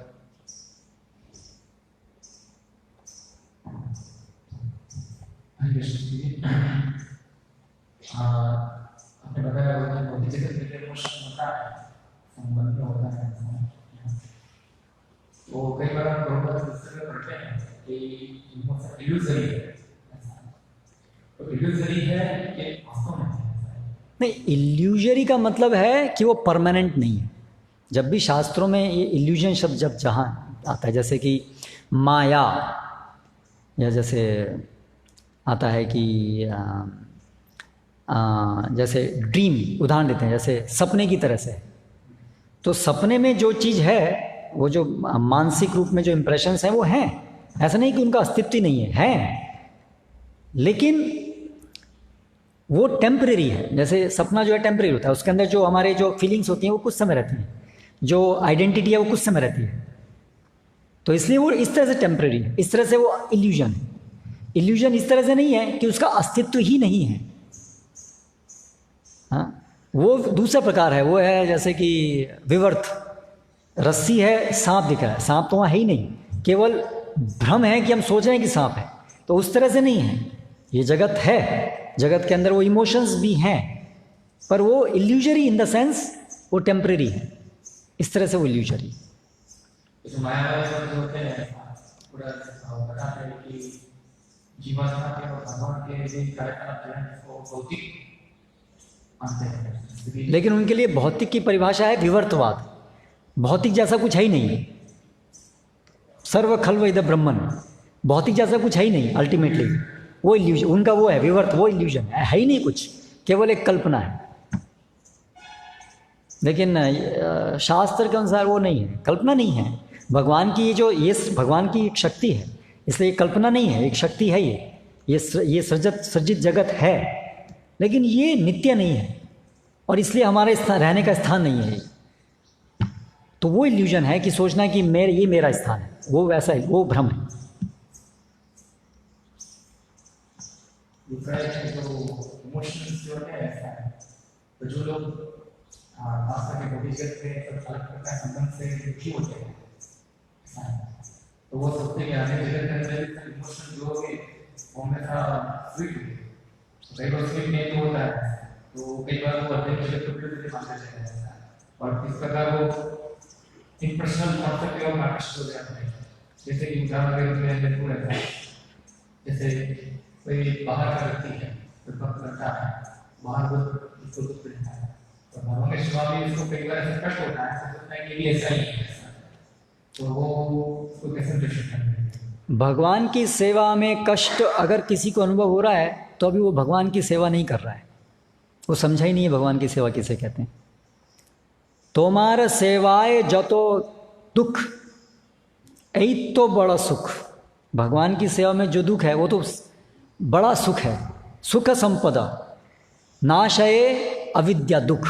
आपने बताया भौतिक जगत में इमोशन होता है, संबंध होता है, तो कई बार हम बहुत पुस्तकें पढ़ते हैं कि इमोशन इल्यूजरी है, तो इल्यूजरी है कि वास्तव में नहीं। इल्यूजरी का मतलब है कि वो परमानेंट नहीं है। जब भी शास्त्रों में ये इल्यूजन शब्द जब जहाँ आता है, जैसे कि माया, या जैसे आता है कि जैसे ड्रीम उदाहरण देते हैं, जैसे सपने की तरह से। तो सपने में जो चीज़ है, वो जो मानसिक रूप में जो इम्प्रेशंस हैं वो हैं, ऐसा नहीं कि उनका अस्तित्व ही नहीं है, हैं, लेकिन वो टेम्परेरी है। जैसे सपना जो है टेम्परेरी होता है, उसके अंदर जो हमारे जो फीलिंग्स होती हैं वो कुछ समय रहती हैं, जो आइडेंटिटी है वो कुछ समय रहती है, तो इसलिए वो इस तरह से टेम्परेरी है। इस तरह से वो इल्यूजन है। इल्यूजन इस तरह से नहीं है कि उसका अस्तित्व ही नहीं है। हाँ, वो दूसरा प्रकार है। वो है जैसे कि विवर्त, रस्सी है, सांप दिख रहा है, सांप तो वहाँ है ही नहीं, केवल भ्रम है कि हम सोच रहे हैं कि सांप है, तो उस तरह से नहीं है। ये जगत है, जगत के अंदर वो इमोशंस भी हैं, पर वो इल्यूजरी इन द सेंस वो टेम्परेरी है। इस तरह से वो इल्यूजरी। जो मायावादी शब्द होते हैं पूरा बताते हैं कि जीवात्मा के और भगवान के जो कार्यकलाप जो है वो भौतिक मानते हैं, लेकिन उनके लिए भौतिक की परिभाषा है विवर्तवाद। भौतिक जैसा कुछ है ही नहीं, सर्व खल्व इद ब्रह्मन, भौतिक जैसा कुछ है ही नहीं। अल्टीमेटली वो इल्यूजन उनका वो है, विवर्त, वो इल्यूजन है ही नहीं कुछ, केवल एक कल्पना है। लेकिन शास्त्र के अनुसार वो नहीं है, कल्पना नहीं है। भगवान की ये भगवान की एक शक्ति है, इसलिए कल्पना नहीं है, एक शक्ति है। ये सृजित जगत है, लेकिन ये नित्य नहीं है, और इसलिए हमारे रहने का स्थान नहीं है। तो वो इल्यूजन है कि सोचना कि ये मेरा स्थान है, वो वैसा है, वो भ्रम है। इमोशंस जो है तो जो लोग आस्था के भविष्यत से संबंध से दुखी होते हैं, तो वो सोचते हैं आने जगत के अंदर इमोशन जो होंगे वो हमेशा स्वीट होंगे। कई बार स्वीट नहीं होता है, तो कई बार वो अपने जगत को बिल्कुल मानते हैं, और इस प्रकार वो इम्पर्सनल कॉन्सेप्ट और आकर्षित हो जाते हैं। जैसे कि उदाहरण के रूप में देखो रहता है, जैसे कोई बाहर का व्यक्ति है, तो भक्त लगता है, बाहर वो इसको दुख देता है, तो भगवान के स्वामी इसको कई बार ऐसा कष्ट होता है, सोचता है कि ये ऐसा ही है, तो वो उसको कैसे दर्शन करते हैं। भगवान की सेवा में कष्ट अगर किसी को अनुभव हो रहा है तो अभी वो भगवान की सेवा नहीं कर रहा है, वो समझा ही नहीं है भगवान की सेवा किसे कहते हैं। तोमार सेवाए जतो दुख ऐ तो बड़ा सुख। भगवान की सेवा में जो दुख है वो तो बड़ा सुख है। सुख संपदा नाशये अविद्या दुख,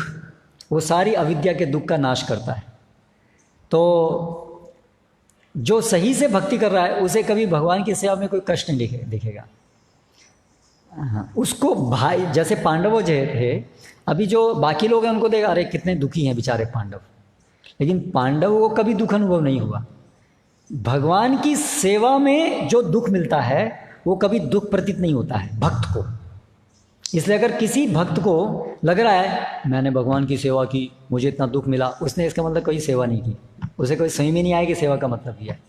वो सारी अविद्या के दुख का नाश करता है। तो जो सही से भक्ति कर रहा है उसे कभी भगवान की सेवा में कोई कष्ट नहीं दिखेगा। हाँ, उसको भाई जैसे पांडव जो थे, अभी जो बाकी लोग हैं उनको देखा, अरे कितने दुखी हैं बेचारे पांडव, लेकिन पांडव को कभी दुख अनुभव नहीं हुआ। भगवान की सेवा में जो दुख मिलता है वो कभी दुख प्रतीत नहीं होता है भक्त को। इसलिए अगर किसी भक्त को लग रहा है मैंने भगवान की सेवा की, मुझे इतना दुख मिला, उसने इसका मतलब कोई सेवा नहीं की, उसे कोई समझ में नहीं आया कि सेवा का मतलब ये है।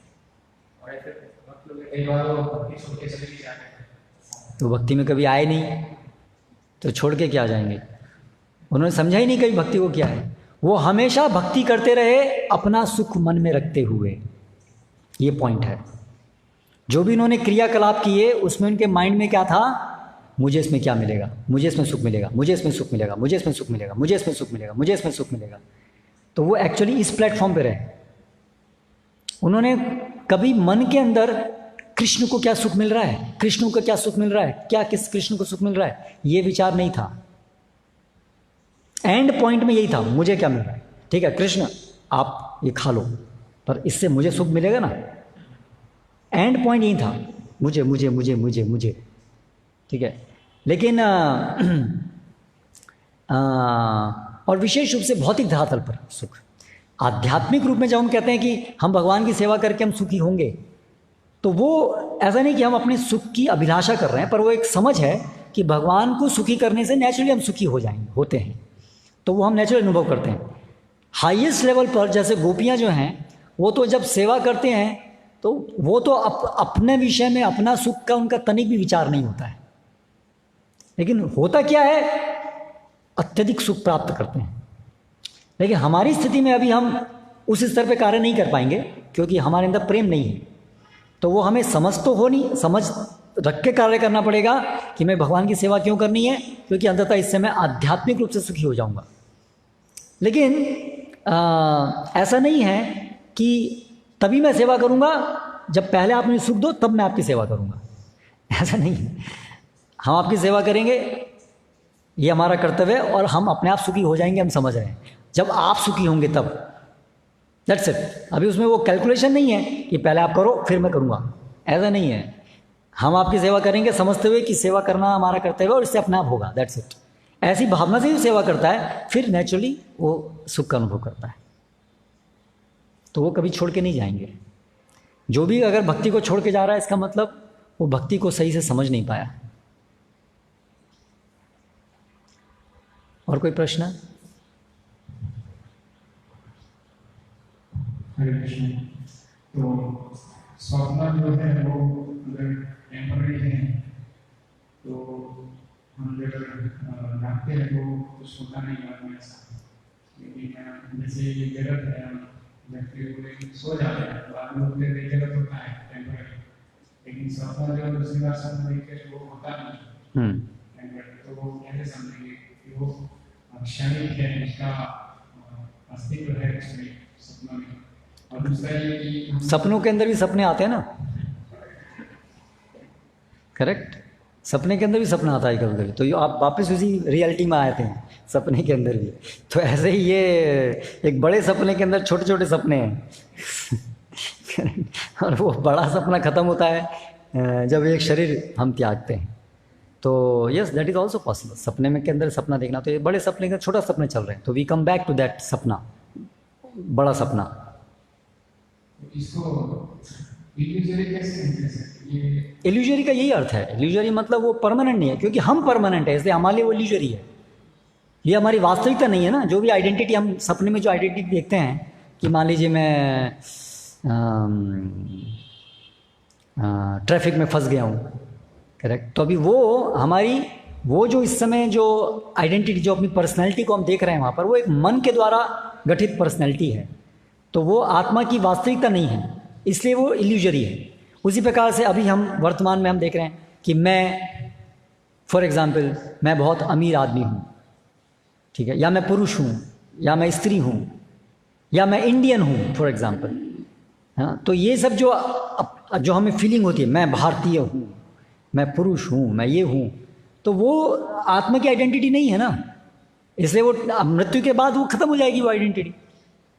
तो भक्ति में कभी आए नहीं तो छोड़ के क्या जाएंगे। उन्होंने समझा ही नहीं कभी भक्ति को क्या है। वो हमेशा भक्ति करते रहे अपना सुख मन में रखते हुए, ये पॉइंट है। जो भी इन्होंने क्रियाकलाप किए उसमें उनके माइंड में क्या था, मुझे इसमें क्या मिलेगा, मुझे इसमें सुख मिलेगा, मुझे इसमें सुख मिलेगा, मुझे इसमें सुख मिलेगा, मुझे इसमें सुख मिलेगा, मुझे इसमें सुख मिलेगा। तो वो एक्चुअली इस प्लेटफॉर्म पे रहे। उन्होंने कभी मन के अंदर कृष्ण को क्या सुख मिल रहा है, कृष्ण को क्या सुख मिल रहा है, क्या किस कृष्ण को सुख मिल रहा है, ये विचार नहीं था। एंड पॉइंट में यही था, मुझे क्या मिल रहा है, ठीक है कृष्ण आप ये खा लो, पर इससे मुझे सुख मिलेगा ना। एंड पॉइंट यही था, मुझे मुझे मुझे मुझे मुझे, ठीक है। लेकिन और विशेष रूप से भौतिक धरातल पर सुख। आध्यात्मिक रूप में जब हम कहते हैं कि हम भगवान की सेवा करके हम सुखी होंगे, तो वो ऐसा नहीं कि हम अपने सुख की अभिलाषा कर रहे हैं, पर वो एक समझ है कि भगवान को सुखी करने से नेचुरली हम सुखी हो जाएंगे, होते हैं, तो वो हम नेचुरल अनुभव करते हैं। हाईएस्ट लेवल पर जैसे गोपियाँ जो हैं, वो तो जब सेवा करते हैं तो वो तो अपने विषय में अपना सुख का उनका तनिक भी विचार नहीं होता है। लेकिन होता क्या है, अत्यधिक सुख प्राप्त करते हैं। लेकिन हमारी स्थिति में अभी हम उस स्तर पे कार्य नहीं कर पाएंगे, क्योंकि हमारे अंदर प्रेम नहीं है। तो वो हमें समझ तो हो नहीं, समझ रख के कार्य करना पड़ेगा कि मैं भगवान की सेवा क्यों करनी है, क्योंकि अंततः इससे मैं आध्यात्मिक रूप से सुखी हो जाऊंगा। लेकिन ऐसा नहीं है कि तभी मैं सेवा करूंगा, जब पहले आप मुझे सुख दो तब मैं आपकी सेवा करूंगा, ऐसा नहीं है। हम आपकी सेवा करेंगे, ये हमारा कर्तव्य है, और हम अपने आप सुखी हो जाएंगे, हम समझ रहे हैं, जब आप सुखी होंगे तब। That's it. अभी उसमें वो कैलकुलेशन नहीं है कि पहले आप करो फिर मैं करूँगा, ऐसा नहीं है। हम आपकी सेवा करेंगे समझते हुए कि सेवा करना हमारा कर्तव्य है और इससे अपने आप होगा, दैट्स इट। ऐसी भावना से ही सेवा करता है, फिर नेचुरली वो सुख का अनुभव करता है। तो वो कभी छोड़ के नहीं जाएंगे। जो भी अगर भक्ति को छोड़ के जा रहा है, इसका मतलब वो भक्ति को सही से समझ नहीं पाया। और कोई प्रश्न? हरे कृष्ण। तो स्वप्न जो है वो अगर टेम्पररी है, तो हम जब जागते हैं तो कुछ होता नहीं है ऐसा। लेकिन जैसे ये जगत है, व्यक्ति को सो जाते हैं तो आप लोग के जगत होता है टेम्पररी, लेकिन स्वप्न जो दूसरी बार स्वप्न देखते हैं वो होता नहीं। तो वो कैसे समझेंगे कि वो क्षणिक है, उसका अस्तित्व है उसमें सपनों में? और दूसरा ये कि सपनों के अंदर भी सपने आते हैं ना, करेक्ट। सपने के अंदर भी सपना आता है कभी कभी, तो आप वापस उसी रियलिटी में आते हैं सपने के अंदर भी। तो ऐसे ही ये एक बड़े सपने के अंदर छोटे छोटे सपने हैं और वो बड़ा सपना खत्म होता है जब एक शरीर हम त्यागते हैं। तो yes, that is also possible. सपने में के अंदर सपना देखना, तो ये बड़े सपने के छोटा सपने चल रहे हैं, तो we come back to that सपना, बड़ा सपना। इसको इल्यूजरी कैसे कह सकते हैं? इल्यूजरी का यही अर्थ है। इल्यूजरी मतलब वो परमानेंट नहीं है, क्योंकि हम परमानेंट है, इसलिए हमारे लिए वो इल्यूजरी है। ये हमारी वास्तविकता नहीं है ना। जो भी आइडेंटिटी हम सपने में जो आइडेंटिटी देखते हैं कि मान लीजिए मैं ट्रैफिक में फंस गया हूँ, करेक्ट। तो अभी वो हमारी वो जो इस समय जो आइडेंटिटी, जो अपनी पर्सनैलिटी को हम देख रहे हैं वहाँ पर, वो एक मन के द्वारा गठित पर्सनैलिटी है। तो वो आत्मा की वास्तविकता नहीं है, इसलिए वो इल्यूजरी है। उसी प्रकार से अभी हम वर्तमान में हम देख रहे हैं कि मैं, फॉर एग्जांपल, मैं बहुत अमीर आदमी हूँ, ठीक है, या मैं पुरुष हूँ, या मैं स्त्री हूँ, या मैं इंडियन हूँ, फॉर एग्जांपल, है ना। तो ये सब जो हमें फीलिंग होती है, मैं भारतीय हूँ, मैं पुरुष हूँ, मैं ये हूँ, तो वो आत्मा की आइडेंटिटी नहीं है ना। इसलिए वो मृत्यु के बाद वो खत्म हो जाएगी वो आइडेंटिटी।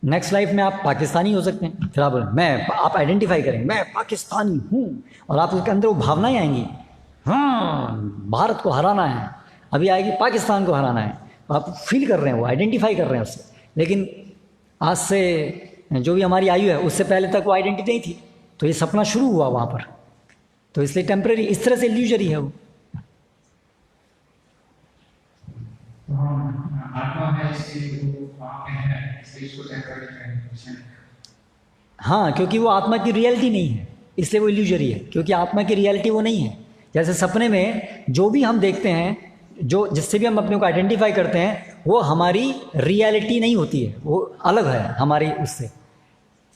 नेक्स्ट लाइफ में आप पाकिस्तानी हो सकते हैं, फिर आप आइडेंटिफाई करेंगे मैं पाकिस्तानी हूँ, और आप उसके अंदर वो भावनाएं आएंगी, हाँ भारत को हराना है, अभी आएगी पाकिस्तान को हराना है, आप फील कर रहे हैं, वो आइडेंटिफाई कर रहे हैं उससे। लेकिन आज से जो भी हमारी आयु है उससे पहले तक वो आइडेंटिटी नहीं थी, तो ये सपना शुरू हुआ वहाँ पर, तो इसलिए टेम्परेरी, इस तरह से इल्यूजरी है वो। आत्मा है इसलिए इसको टेम्पररी है। हाँ, क्योंकि वो आत्मा की रियलिटी नहीं है, इसलिए वो इल्यूजरी है, क्योंकि आत्मा की रियलिटी वो नहीं है। जैसे सपने में जो भी हम देखते हैं, जो जिससे भी हम अपने को आइडेंटिफाई करते हैं, वो हमारी रियलिटी नहीं होती है, वो अलग है हमारी उससे,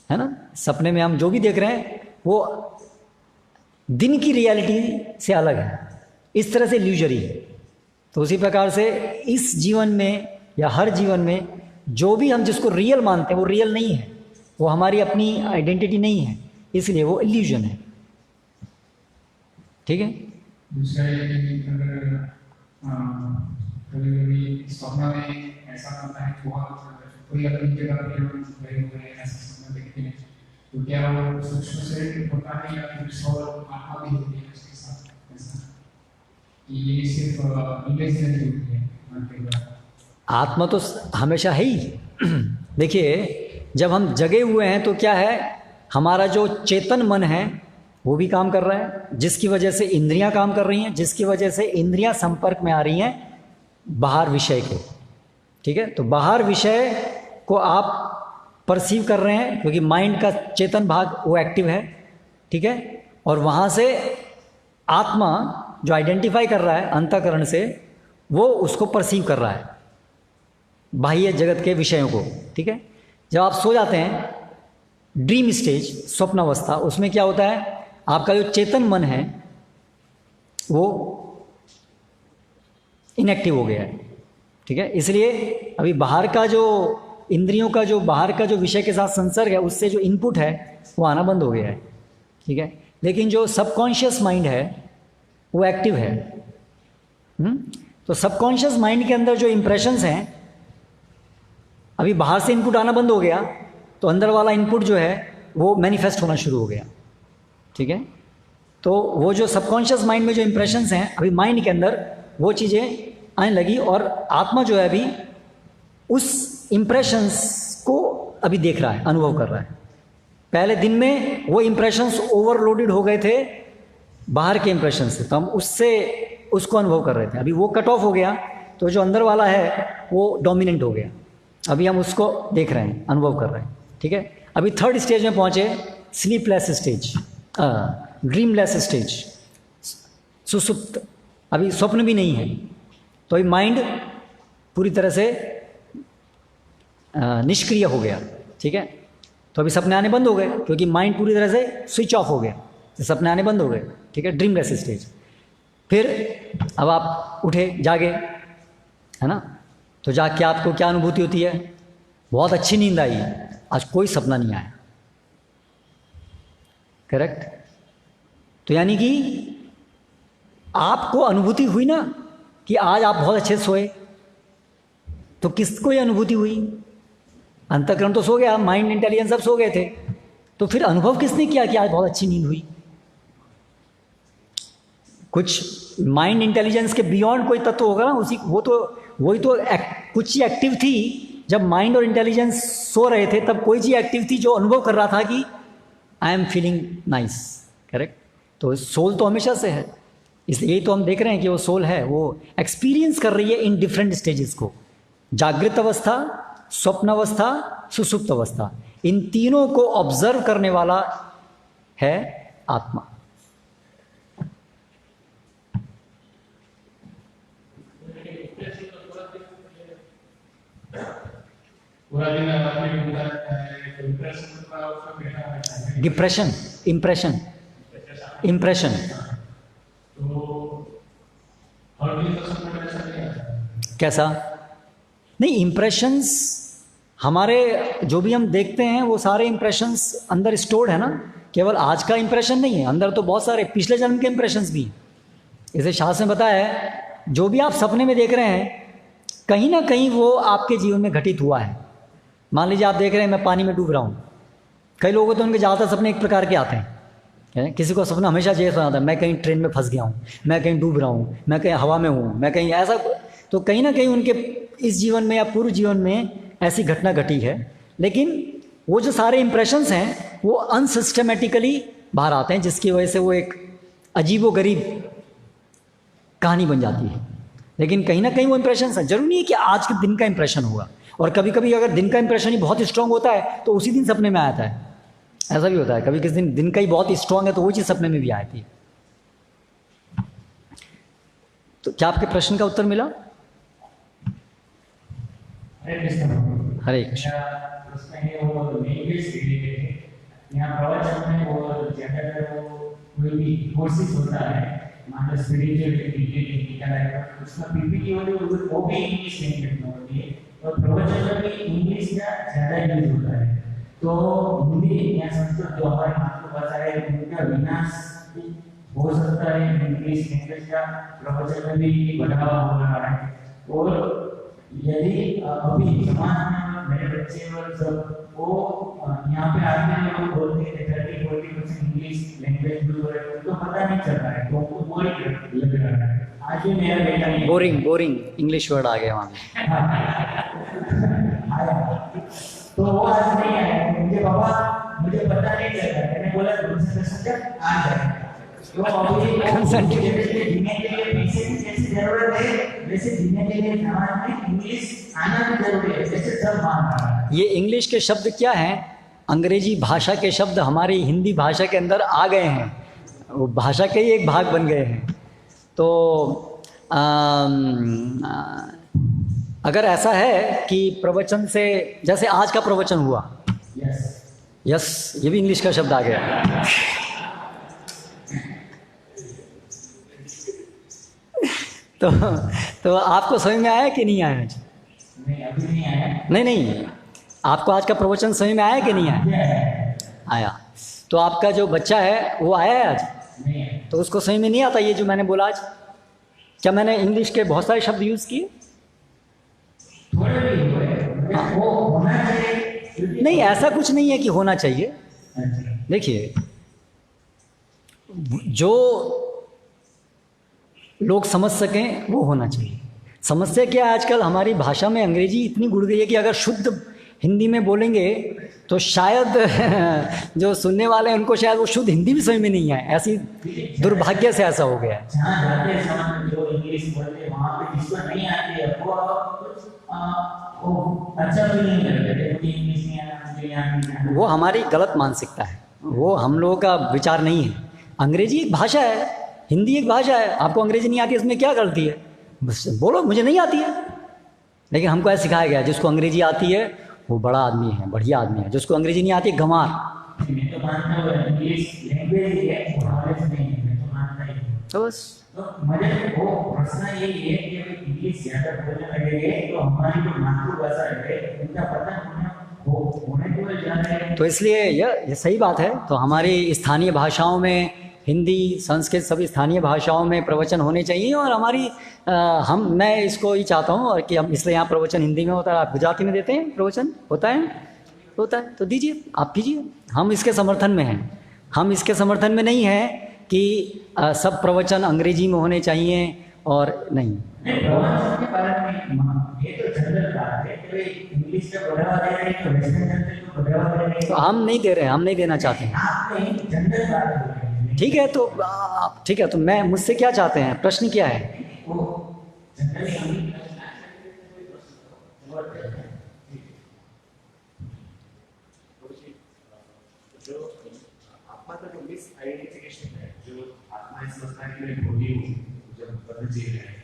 है ना। सपने में हम जो भी देख रहे हैं वो दिन की रियलिटी से अलग है, इस तरह से इल्यूजरी है। तो उसी प्रकार से इस जीवन में या हर जीवन में जो भी हम जिसको रियल मानते हैं वो रियल नहीं है, वो हमारी अपनी आइडेंटिटी नहीं है, इसलिए वो इल्यूजन है। ठीक है। दूसरा ये कि अगर कभी कभी स्वप्न में ऐसा होता है कि बहुत कोई अपनी जगह पे गए हुए हैं, ऐसा सपना देखते हैं, तो क्या वो सूक्ष्म शरीर होता है या फिर सौर आत्मा भी होती है उसके साथ, ऐसा कि ये सिर्फ इमेजिनरी होती है मन के द्वारा? आत्मा तो हमेशा है ही। देखिए, जब हम जगे हुए हैं तो क्या है, हमारा जो चेतन मन है वो भी काम कर रहा है, जिसकी वजह से इंद्रियां काम कर रही हैं, जिसकी वजह से इंद्रियां संपर्क में आ रही हैं बाहर विषय के। ठीक है, तो बाहर विषय को आप परसीव कर रहे हैं क्योंकि माइंड का चेतन भाग वो एक्टिव है। ठीक है, और वहाँ से आत्मा जो आइडेंटिफाई कर रहा है अंतःकरण से, वो उसको परसीव कर रहा है बाह्य जगत के विषयों को। ठीक है, जब आप सो जाते हैं ड्रीम स्टेज, स्वप्नावस्था, उसमें क्या होता है, आपका जो चेतन मन है वो इनएक्टिव हो गया है। ठीक है, इसलिए अभी बाहर का जो इंद्रियों का जो बाहर का जो विषय के साथ संसर्ग है, उससे जो इनपुट है वो आना बंद हो गया है। ठीक है, लेकिन जो सबकॉन्शियस माइंड है वो एक्टिव है। तो सबकॉन्शियस माइंड के अंदर जो इम्प्रेशंस हैं, अभी बाहर से इनपुट आना बंद हो गया तो अंदर वाला इनपुट जो है वो मैनिफेस्ट होना शुरू हो गया। ठीक है, तो वो जो सबकॉन्शियस माइंड में जो इम्प्रेशंस हैं अभी माइंड के अंदर, वो चीज़ें आने लगी और आत्मा जो है अभी उस इम्प्रेशंस को अभी देख रहा है, अनुभव कर रहा है। पहले दिन में वो इम्प्रेशंस ओवरलोडेड हो गए थे बाहर के इम्प्रेशन से, तो हम उससे उसको अनुभव कर रहे थे। अभी वो कट ऑफ हो गया तो जो अंदर वाला है वो डोमिनेंट हो गया, अभी हम उसको देख रहे हैं, अनुभव कर रहे हैं। ठीक है, अभी थर्ड स्टेज में पहुंचे, स्लीपलेस स्टेज, ड्रीमलेस स्टेज, सुसुप्त, अभी स्वप्न भी नहीं है। तो अभी माइंड पूरी तरह से निष्क्रिय हो गया। ठीक है, तो अभी सपने आने बंद हो गए क्योंकि माइंड पूरी तरह से स्विच ऑफ हो गया, तो सपने आने बंद हो गए। ठीक है, ड्रीमलेस स्टेज। फिर अब आप उठे, जागे, है ना, तो जाग के आपको क्या अनुभूति होती है, बहुत अच्छी नींद आई, आज कोई सपना नहीं आया। करेक्ट, तो यानी कि आपको अनुभूति हुई ना कि आज आप बहुत अच्छे से सोए, तो किसको ये अनुभूति हुई, अंतःकरण तो सो गया, माइंड इंटेलिजेंस सब सो गए थे, तो फिर अनुभव किसने किया कि आज बहुत अच्छी नींद हुई? कुछ माइंड इंटेलिजेंस के बियॉन्ड कोई तत्व होगा ना, उसी वो तो वही तो कुछ चीज़ एक्टिव थी जब माइंड और इंटेलिजेंस सो रहे थे, तब कोई चीज़ एक्टिव थी जो अनुभव कर रहा था कि I am feeling nice. Correct, तो सोल तो हमेशा से है, इसलिए यही तो हम देख रहे हैं कि वो सोल है, वो एक्सपीरियंस कर रही है इन डिफरेंट स्टेजेस को, जागृत अवस्था, स्वप्न अवस्था, सुसुप्त अवस्था, इन तीनों को ऑब्जर्व करने वाला है आत्मा। डिप्रेशन, इम्प्रेशन, इम्प्रेशन, कैसा नहीं, इम्प्रेशंस हमारे जो भी हम देखते हैं वो सारे इम्प्रेशंस अंदर स्टोर्ड है ना, केवल आज का इम्प्रेशन नहीं है, अंदर तो बहुत सारे पिछले जन्म के इम्प्रेशंस भी। इसे शास्त्र में बताया है, जो भी आप सपने में देख रहे हैं कहीं ना कहीं वो आपके जीवन में घटित हुआ है। मान लीजिए आप देख रहे हैं मैं पानी में डूब रहा हूँ, कई लोगों तो उनके ज़्यादातर सपने एक प्रकार के आते हैं। किसी को सपना हमेशा ये सुना था, मैं कहीं ट्रेन में फंस गया हूँ, मैं कहीं डूब रहा हूँ, मैं कहीं हवा में हूँ, मैं कहीं ऐसा, तो कहीं ना कहीं उनके इस जीवन में या पूर्व जीवन में ऐसी घटना घटी है। लेकिन वो जो सारे इंप्रेशंस हैं वो अनसिस्टमेटिकली बाहर आते हैं, जिसकी वजह से वो एक अजीबोगरीब कहानी बन जाती है। लेकिन कहीं ना कहीं वो इंप्रेशंस है, जरूरी नहीं है कि आज के दिन का इंप्रेशन होगा, और कभी कभी अगर दिन का इंप्रेशन ही बहुत स्ट्रांग होता है तो उसी दिन सपने में आता है, ऐसा भी होता है। कभी किसी दिन का ही बहुत स्ट्रांग है तो वो चीज़ सपने में भी आती है। तो क्या आपके प्रश्न का उत्तर मिला? हरे कृष्ण। यहाँ प्रवचन में वो ज्यादातर वो कोई भी कोर्सेज होता है, मान लो स्पिरिचुअल उसका पीपीटी होती है, वो भी इंग्लिश में होती है, और प्रवचन में भी इंग्लिश का ज्यादा यूज होता है। तो हिंदी या संस्कृत जो हमारी मातृभाषा है उनका विनाश हो सकता है, इंग्लिश लैंग्वेज का प्रवचन में भी बढ़ावा हो रहा है। और यदि अभी समाज में मेरे बच्चे और सब वो यहाँ पे आते हैं लोग बोलते हैं 30-40% इंग्लिश लैंग्वेज यूज हो रहा है, उनको पता नहीं चल रहा है, तो उनको बोरिंग लग रहा है। आज भी मेरा बेटा नहीं बोरिंग इंग्लिश वर्ड आ गया वहाँ पे। आया तो वो आज नहीं आया, मुझे पापा मुझे पता नहीं चल रहा है, मैंने बोला कंसंट्रेशन आ जाए। तो अभी जीने के लिए पैसे की जैसी जरूरत है वैसे जीने के लिए समाज में इंग्लिश आना भी जरूरी है, जैसे सब मान रहा है। ये इंग्लिश के शब्द क्या हैं? अंग्रेजी भाषा के शब्द हमारी हिंदी भाषा के अंदर आ गए हैं, वो भाषा के ही एक भाग बन गए हैं। तो अगर ऐसा है कि प्रवचन से, जैसे आज का प्रवचन हुआ, यस ये भी इंग्लिश का शब्द आ गया। तो आपको समझ में आया कि नहीं आया? नहीं अभी नहीं आया। नहीं आपको आज का प्रवचन समझ में आया कि नहीं आया? आया। तो आपका जो बच्चा है वो आया है आज? नहीं। तो उसको समझ में नहीं आता ये जो मैंने बोला आज? क्या मैंने इंग्लिश के बहुत सारे शब्द यूज़ किए? थोड़े भी हुए, वो होना चाहिए। नहीं, ऐसा कुछ नहीं है कि होना चाहिए। देखिए, जो लोग समझ सकें वो होना चाहिए। समस्या क्या है, आजकल हमारी भाषा में अंग्रेजी इतनी घुल गई है कि अगर शुद्ध हिंदी में बोलेंगे तो शायद जो सुनने वाले हैं उनको शायद वो शुद्ध हिंदी भी समझ में नहीं आए। ऐसी दुर्भाग्य से ऐसा हो गया है। जहाँ जाते हैं समाज में जो इंग्लिश बोलते हैं वहाँ पे जिसको नहीं आती है वो अच्छा भी नहीं करते, क्योंकि इंग्लिश नहीं आना। वो हमारी गलत मानसिकता है, वो हम लोगों का विचार नहीं है। अंग्रेजी एक भाषा है, हिंदी एक भाषा है। आपको अंग्रेजी नहीं आती इसमें क्या गलती है? बस बोलो मुझे नहीं आती है। लेकिन हमको ऐसा सिखाया गया जिसको अंग्रेजी आती है वो बड़ा आदमी है, बढ़िया आदमी है, जिसको अंग्रेजी नहीं आती गंवार। मैं तो मानता हूँ इंग्लिश लैंग्वेज है, नॉलेज नहीं है, मैं तो मानता ही हूँ। तो बस तो मुझे वो प्रश्न यही है कि अगर इंग्लिश ज़्यादा बोलने लगेंगे तो हमारी जो मातृभाषा है उनका पतन होने को जा रहा है। तो इसलिए ये सही बात है। तो हमारी स्थानीय भाषाओं में, हिंदी, संस्कृत, सभी स्थानीय भाषाओं में प्रवचन होने चाहिए। और हमारी मैं इसको ही चाहता हूँ और कि हम इसलिए यहाँ प्रवचन हिंदी में होता है, आप गुजराती में देते हैं प्रवचन, होता है तो दीजिए, आप कीजिए। हम इसके समर्थन में हैं। हम इसके समर्थन में नहीं हैं कि सब प्रवचन अंग्रेजी में होने चाहिए और नहीं। प्रवचन के बारे में ये तो जनरल बात है कि इंग्लिश का बढ़ावा दे रहे हैं तो वेस्टर्न कल्चर को बढ़ावा दे रहे हैं। तो हम नहीं दे रहे हैं, हम नहीं देना चाहते हैं। आप नहीं, जनरल बात हो रही है। ठीक है, तो ठीक है, तो मैं मुझसे क्या चाहते हैं? प्रश्न क्या है? वो जनरल आत्मा का जो मिस आइडेंटिफिकेशन है, जो आत्मा इस संस्था के लिए भोगी हूँ जब बदल जी रहे हैं,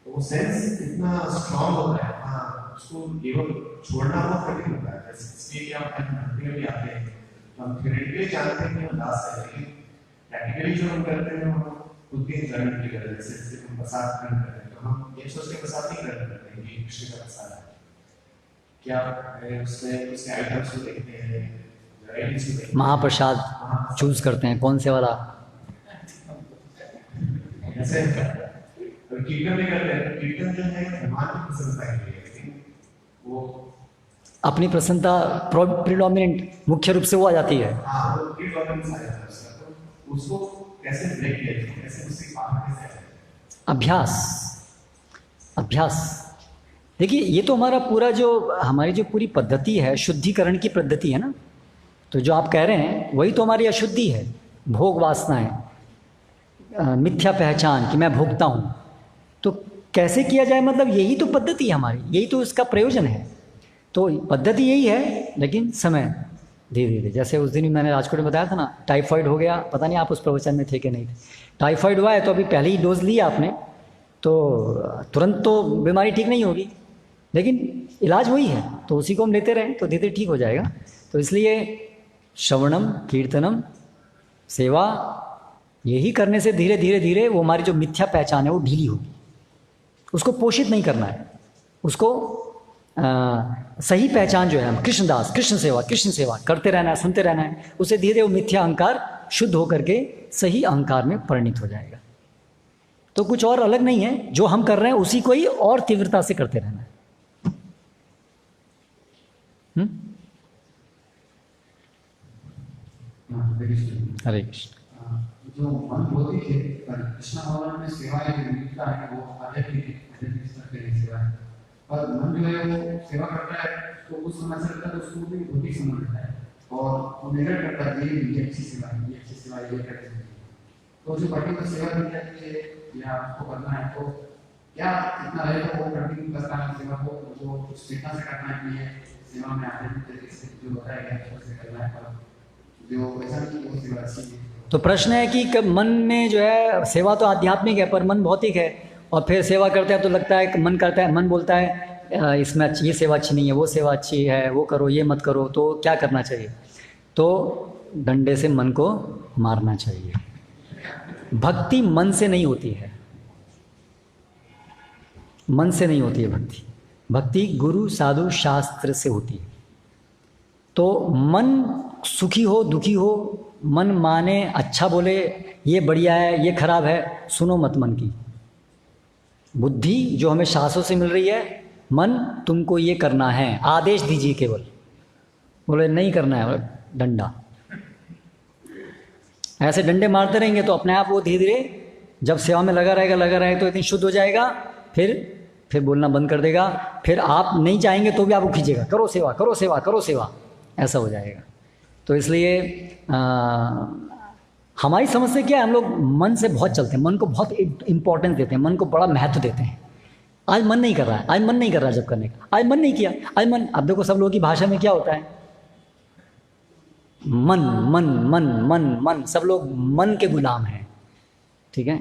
तो वो सेंस इतना स्ट्रांग होता है। हाँ, उसको केवल छोड़ना बहुत कठिन होता है। इसलिए कि आप भक्ति में भी आते हैं तो हम थ्योरेटिकली जानते हैं कि हम दास है, लेकिन प्रैक्टिकली जो हम करते हैं हम खुद के एंजॉयमेंट के लिए, जैसे हम प्रसाद ग्रहण करते हैं तो हम ये सोच के प्रसाद नहीं ग्रहण करते हैं कि कृष्ण का प्रसाद है। क्या उसमें उसके आइटम्स को देखते हैं, महाप्रसाद चूज करते हैं कौन से वाला। ऐसे कीर्तन नहीं करते हैं। कीर्तन जो है भगवान की प्रसन्नता के लिए, लेकिन वो अपनी प्रसन्नता प्रिडोमिनेंट मुख्य रूप से वो आ जाती है। हाँ, वो प्रिडोमिनेंस आ जाता है उसका। तो उसको कैसे ब्रेक किया जाए, कैसे उससे बाहर कैसे आए? अभ्यास। देखिए, ये तो हमारी जो पूरी पद्धति है, शुद्धिकरण की पद्धति है ना। तो जो आप कह रहे हैं वही तो हमारी अशुद्धि है। भोग वासनाएं, मिथ्या पहचान कि मैं भोगता हूँ। तो कैसे किया जाए, मतलब यही तो पद्धति है हमारी, यही तो इसका प्रयोजन है। तो पद्धति यही है, लेकिन समय धीरे धीरे, जैसे उस दिन ही मैंने राजकोट में बताया था ना, टाइफाइड हो गया। पता नहीं आप उस प्रवचन में थे कि नहीं थे। टाइफाइड हुआ है तो अभी पहले ही डोज लिया आपने तो तुरंत तो बीमारी ठीक नहीं होगी, लेकिन इलाज वही है, तो उसी को हम लेते रहें तो धीरे धीरे ठीक हो जाएगा। तो इसलिए श्रवणम, कीर्तनम, सेवा, यही करने से धीरे धीरे धीरे वो हमारी जो मिथ्या पहचान है वो ढीली होगी। उसको पोषित नहीं करना है, उसको सही पहचान जो है हम कृष्णदास, कृष्ण सेवा करते रहना है, सुनते रहना है, उसे धीरे धीरे वो मिथ्या अहंकार शुद्ध होकर के सही अहंकार में परिणित हो जाएगा। तो कुछ और अलग नहीं है, जो हम कर रहे हैं उसी को ही और तीव्रता से करते रहना है। हरे कृष्ण। जो मन होती है पर कृष्ण भगवान में सेवाएं जो मिलता है वो आध्यात्मिक स्तर पे सेवा है, पर मन जो है वो सेवा करता है तो उस समय से लगता है उसको भी भौतिक समझ लेता है और वो निर्णय करता है ये अच्छी सेवा है, ये अच्छी सेवा है, ये करते हैं। तो जो पर्टिकुलर सेवा दी जाती है या उसको करना है तो क्या इतना रहे तो वो कंटिन्यू करता है सेवा को, जो चेतना से करना है कि ये सेवा में आध्यात्मिक तरीके से जो बताया गया उससे करना है, पर जो ऐसा नहीं वो सेवा अच्छी है। तो प्रश्न है कि मन में जो है सेवा तो आध्यात्मिक है पर मन भौतिक है, और फिर सेवा करते हैं तो लगता है कि मन करता है, मन बोलता है इसमें ये सेवा अच्छी नहीं है, वो सेवा अच्छी है, वो करो ये मत करो, तो क्या करना चाहिए? तो डंडे से मन को मारना चाहिए। भक्ति मन से नहीं होती है, मन से नहीं होती है भक्ति। भक्ति गुरु साधु शास्त्र से होती है। तो मन सुखी हो दुखी हो, मन माने अच्छा बोले ये बढ़िया है ये खराब है, सुनो मत मन की। बुद्धि जो हमें शास्त्रों से मिल रही है, मन तुमको ये करना है, आदेश दीजिए केवल, बोले नहीं करना है डंडा। ऐसे डंडे मारते रहेंगे तो अपने आप वो धीरे धीरे जब सेवा में लगा रहेगा तो इतनी शुद्ध हो जाएगा, फिर बोलना बंद कर देगा। फिर आप नहीं चाहेंगे तो भी आपको खींचेगा, करो सेवा करो सेवा करो सेवा, ऐसा हो जाएगा। तो इसलिए हमारी समस्या क्या है, हम लोग मन से बहुत चलते हैं, मन को बहुत इंपॉर्टेंस देते हैं, मन को बड़ा महत्व देते हैं। आज मन नहीं कर रहा है, आज मन नहीं कर रहा है जब करने का, आज मन नहीं किया, आज मन। अब देखो सब लोगों की भाषा में क्या होता है, मन मन मन मन मन, सब लोग मन के गुलाम हैं। ठीक है,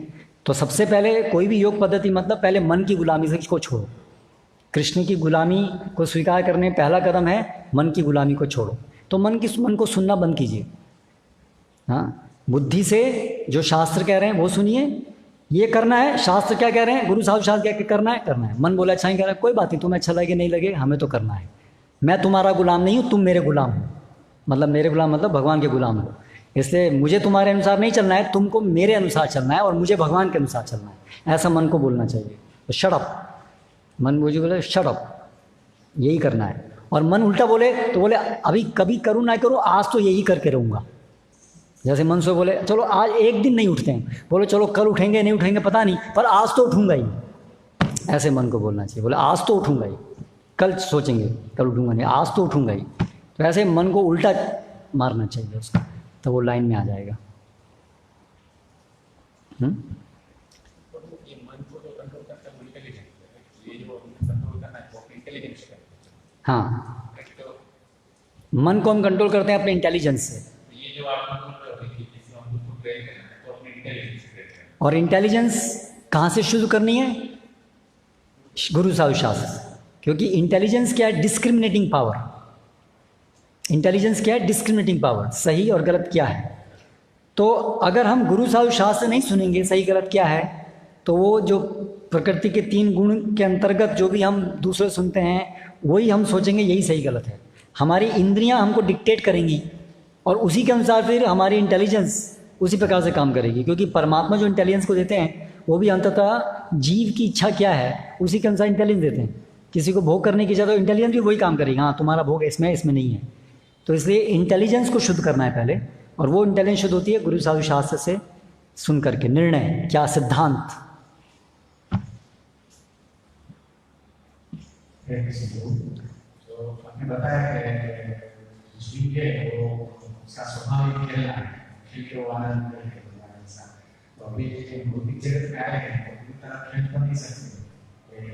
तो सबसे पहले कोई भी योग पद्धति मतलब पहले मन की गुलामी से इसको छोड़ो। कृष्ण की गुलामी को स्वीकार करने पहला कदम है मन की गुलामी को छोड़ो। तो मन को सुनना बंद कीजिए। हाँ, बुद्धि से जो शास्त्र कह रहे हैं वो सुनिए, ये करना है, शास्त्र क्या कह रहे हैं, गुरु साहब शास्त्र क्या करना है। मन बोला अच्छा नहीं कह रहा है, कोई बात नहीं, तुम्हें अच्छा लगे नहीं लगे, हमें तो करना है। मैं तुम्हारा गुलाम नहीं हूँ, तुम मेरे गुलाम हो। मतलब मेरे गुलाम मतलब भगवान के गुलाम हो। इसलिए मुझे तुम्हारे अनुसार नहीं चलना है, तुमको मेरे अनुसार चलना है और मुझे भगवान के अनुसार चलना है, ऐसा मन को बोलना चाहिए। तो शट अप, मन मुझे बोले शट अप, यही करना है। और मन उल्टा बोले तो बोले अभी कभी करूँ ना करूँ, आज तो यही करके रहूँगा। जैसे मन से बोले चलो आज एक दिन नहीं उठते हैं, बोले चलो कल उठेंगे नहीं उठेंगे पता नहीं, पर आज तो उठूँगा ही, ऐसे मन को बोलना चाहिए। बोले आज तो उठूँगा ही, कल सोचेंगे कल उठूँगा नहीं, आज तो उठूँगा ही। तो ऐसे मन को उल्टा मारना चाहिए उसका, तो वो लाइन में आ जाएगा। हाँ, मन को हम कंट्रोल करते हैं अपने इंटेलिजेंस से। और इंटेलिजेंस कहाँ से शुरू करनी है? गुरु साधु शास्त्र। क्योंकि इंटेलिजेंस क्या है? Discriminating power. इंटेलिजेंस क्या है? डिस्क्रिमिनेटिंग पावर, सही और गलत क्या है। तो अगर हम गुरु साधु शास्त्र नहीं सुनेंगे सही गलत क्या है, तो वो जो प्रकृति के 3 गुण के अंतर्गत जो भी हम दूसरे सुनते हैं वही हम सोचेंगे यही सही गलत है। हमारी इंद्रियां हमको डिक्टेट करेंगी और उसी के अनुसार फिर हमारी इंटेलिजेंस उसी प्रकार से काम करेगी। क्योंकि परमात्मा जो इंटेलिजेंस को देते हैं वो भी अंततः जीव की इच्छा क्या है उसी के अनुसार इंटेलिजेंस देते हैं। किसी को भोग करने की इच्छा तो इंटेलिजेंस भी वही काम करेगी, हाँ तुम्हारा भोग इसमें नहीं है। तो इसलिए इंटेलिजेंस को शुद्ध करना है पहले, और वो इंटेलिजेंस शुद्ध होती है गुरु साधु शास्त्र से सुन करके। निर्णय क्या, सिद्धांत। जो आपने बताया कि जीव है वो उसका स्वभाव खेलना है, खेल के वो आनंद लेगा। तो अभी भौतिक जगत में आए हैं तो पूरी तरह खेल तो नहीं सकते,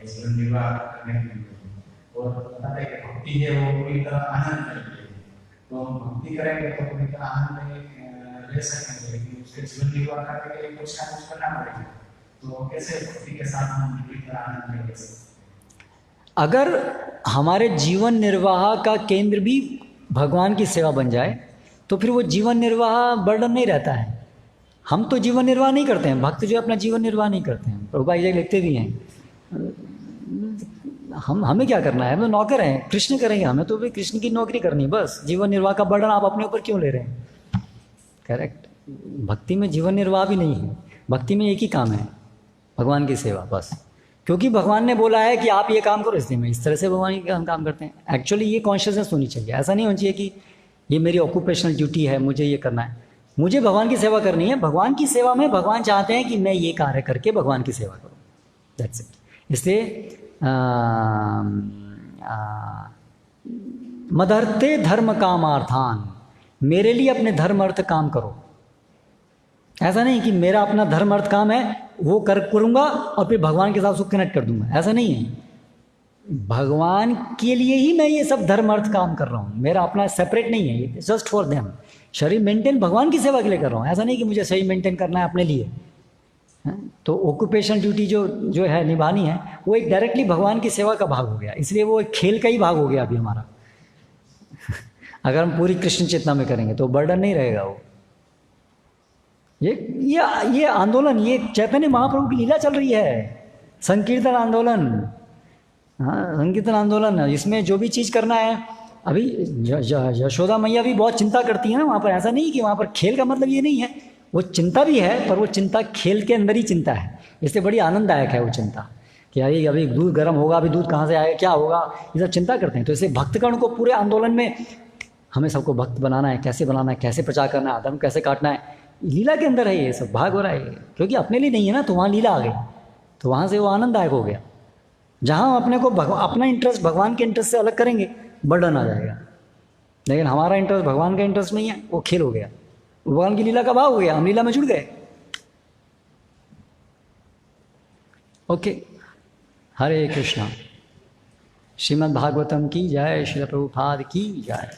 जीवन निर्वाह करने के लिए। और बताते हैं कि भक्ति है वो पूरी तरह आनंद करती है। तो हम भक्ति करेंगे तो पूरी तरह आनंद ले सकेंगे, लेकिन उसके जीवन निर्वाह करने के लिए कुछ ना कुछ करना पड़ेगा। तो कैसे भक्ति के साथ हम पूरी तरह आनंद ले सकते? अगर हमारे जीवन निर्वाह का केंद्र भी भगवान की सेवा बन जाए तो फिर वो जीवन निर्वाह बर्डन नहीं रहता है। हम तो जीवन निर्वाह नहीं करते हैं, भक्त जो अपना जीवन निर्वाह नहीं करते हैं। प्रभुपाद जी लिखते भी हैं हमें क्या करना है, हम तो नौकर हैं, कृष्ण करेंगे, हमें तो भी कृष्ण की नौकरी करनी है बस। जीवन निर्वाह का बर्डन आप अपने ऊपर क्यों ले रहे हैं? करेक्ट। भक्ति में जीवन निर्वाह भी नहीं है, भक्ति में एक ही काम है, भगवान की सेवा बस। क्योंकि भगवान ने बोला है कि आप ये काम करो, इसलिए मैं इस तरह से भगवान के काम करते हैं। एक्चुअली ये कॉन्शियसनेस होनी चाहिए, ऐसा नहीं होना चाहिए कि ये मेरी ऑक्यूपेशनल ड्यूटी है, मुझे ये करना है। मुझे भगवान की सेवा करनी है, भगवान की सेवा में भगवान चाहते हैं कि मैं ये कार्य करके भगवान की सेवा करूँ, दैट्स इट। इसलिए मदर्थे धर्म कामार्थान, मेरे लिए अपने धर्म अर्थ काम करो। ऐसा नहीं कि मेरा अपना धर्म अर्थ काम है वो करूँगा और फिर भगवान के साथ उसको कनेक्ट कर दूंगा, ऐसा नहीं है। भगवान के लिए ही मैं ये सब धर्म अर्थ काम कर रहा हूँ, मेरा अपना सेपरेट नहीं है, ये जस्ट फॉर देम। शरीर मेंटेन भगवान की सेवा के लिए कर रहा हूँ, ऐसा नहीं कि मुझे शरीर मेंटेन करना है अपने लिए। तो ऑक्यूपेशन ड्यूटी जो है निभानी है, वो एक डायरेक्टली भगवान की सेवा का भाग हो गया, इसलिए वो एक खेल का ही भाग हो गया अभी हमारा। अगर हम पूरी कृष्ण चेतना में करेंगे तो बर्डन नहीं रहेगा वो। ये आंदोलन, ये चैतन्य महाप्रभु की लीला चल रही है, संकीर्तन आंदोलन। हाँ, संकीर्तन आंदोलन, इसमें जो भी चीज़ करना है। अभी यशोदा मैया भी बहुत चिंता करती है ना वहाँ पर, ऐसा नहीं कि वहाँ पर खेल का मतलब ये नहीं है, वो चिंता भी है, पर वो चिंता खेल के अंदर ही चिंता है, इसलिए बड़ी आनंददायक है वो चिंता कि अरे अभी दूध गर्म होगा, अभी दूध कहाँ से आएगा, क्या होगा, ये सब चिंता करते हैं। तो इसलिए भक्तगण को पूरे आंदोलन में हमें सबको भक्त बनाना है, कैसे बनाना है, कैसे प्रचार करना है, अधर्म कैसे काटना है, लीला के अंदर है ये सब भाग हो रहा है। क्योंकि अपने लिए नहीं है ना, तो वहाँ लीला आ गई, तो वहाँ से वो आनंददायक हो गया। जहाँ हम अपने को अपना इंटरेस्ट भगवान के इंटरेस्ट से अलग करेंगे, बर्डन आ जाएगा। लेकिन हमारा इंटरेस्ट भगवान का इंटरेस्ट नहीं है, वो खेल हो गया, भगवान की लीला का भाव हो गया, हम लीला में जुड़ गए। ओके, हरे कृष्णा। श्रीमद् भागवतम की जय, श्रील प्रभुपाद की जय।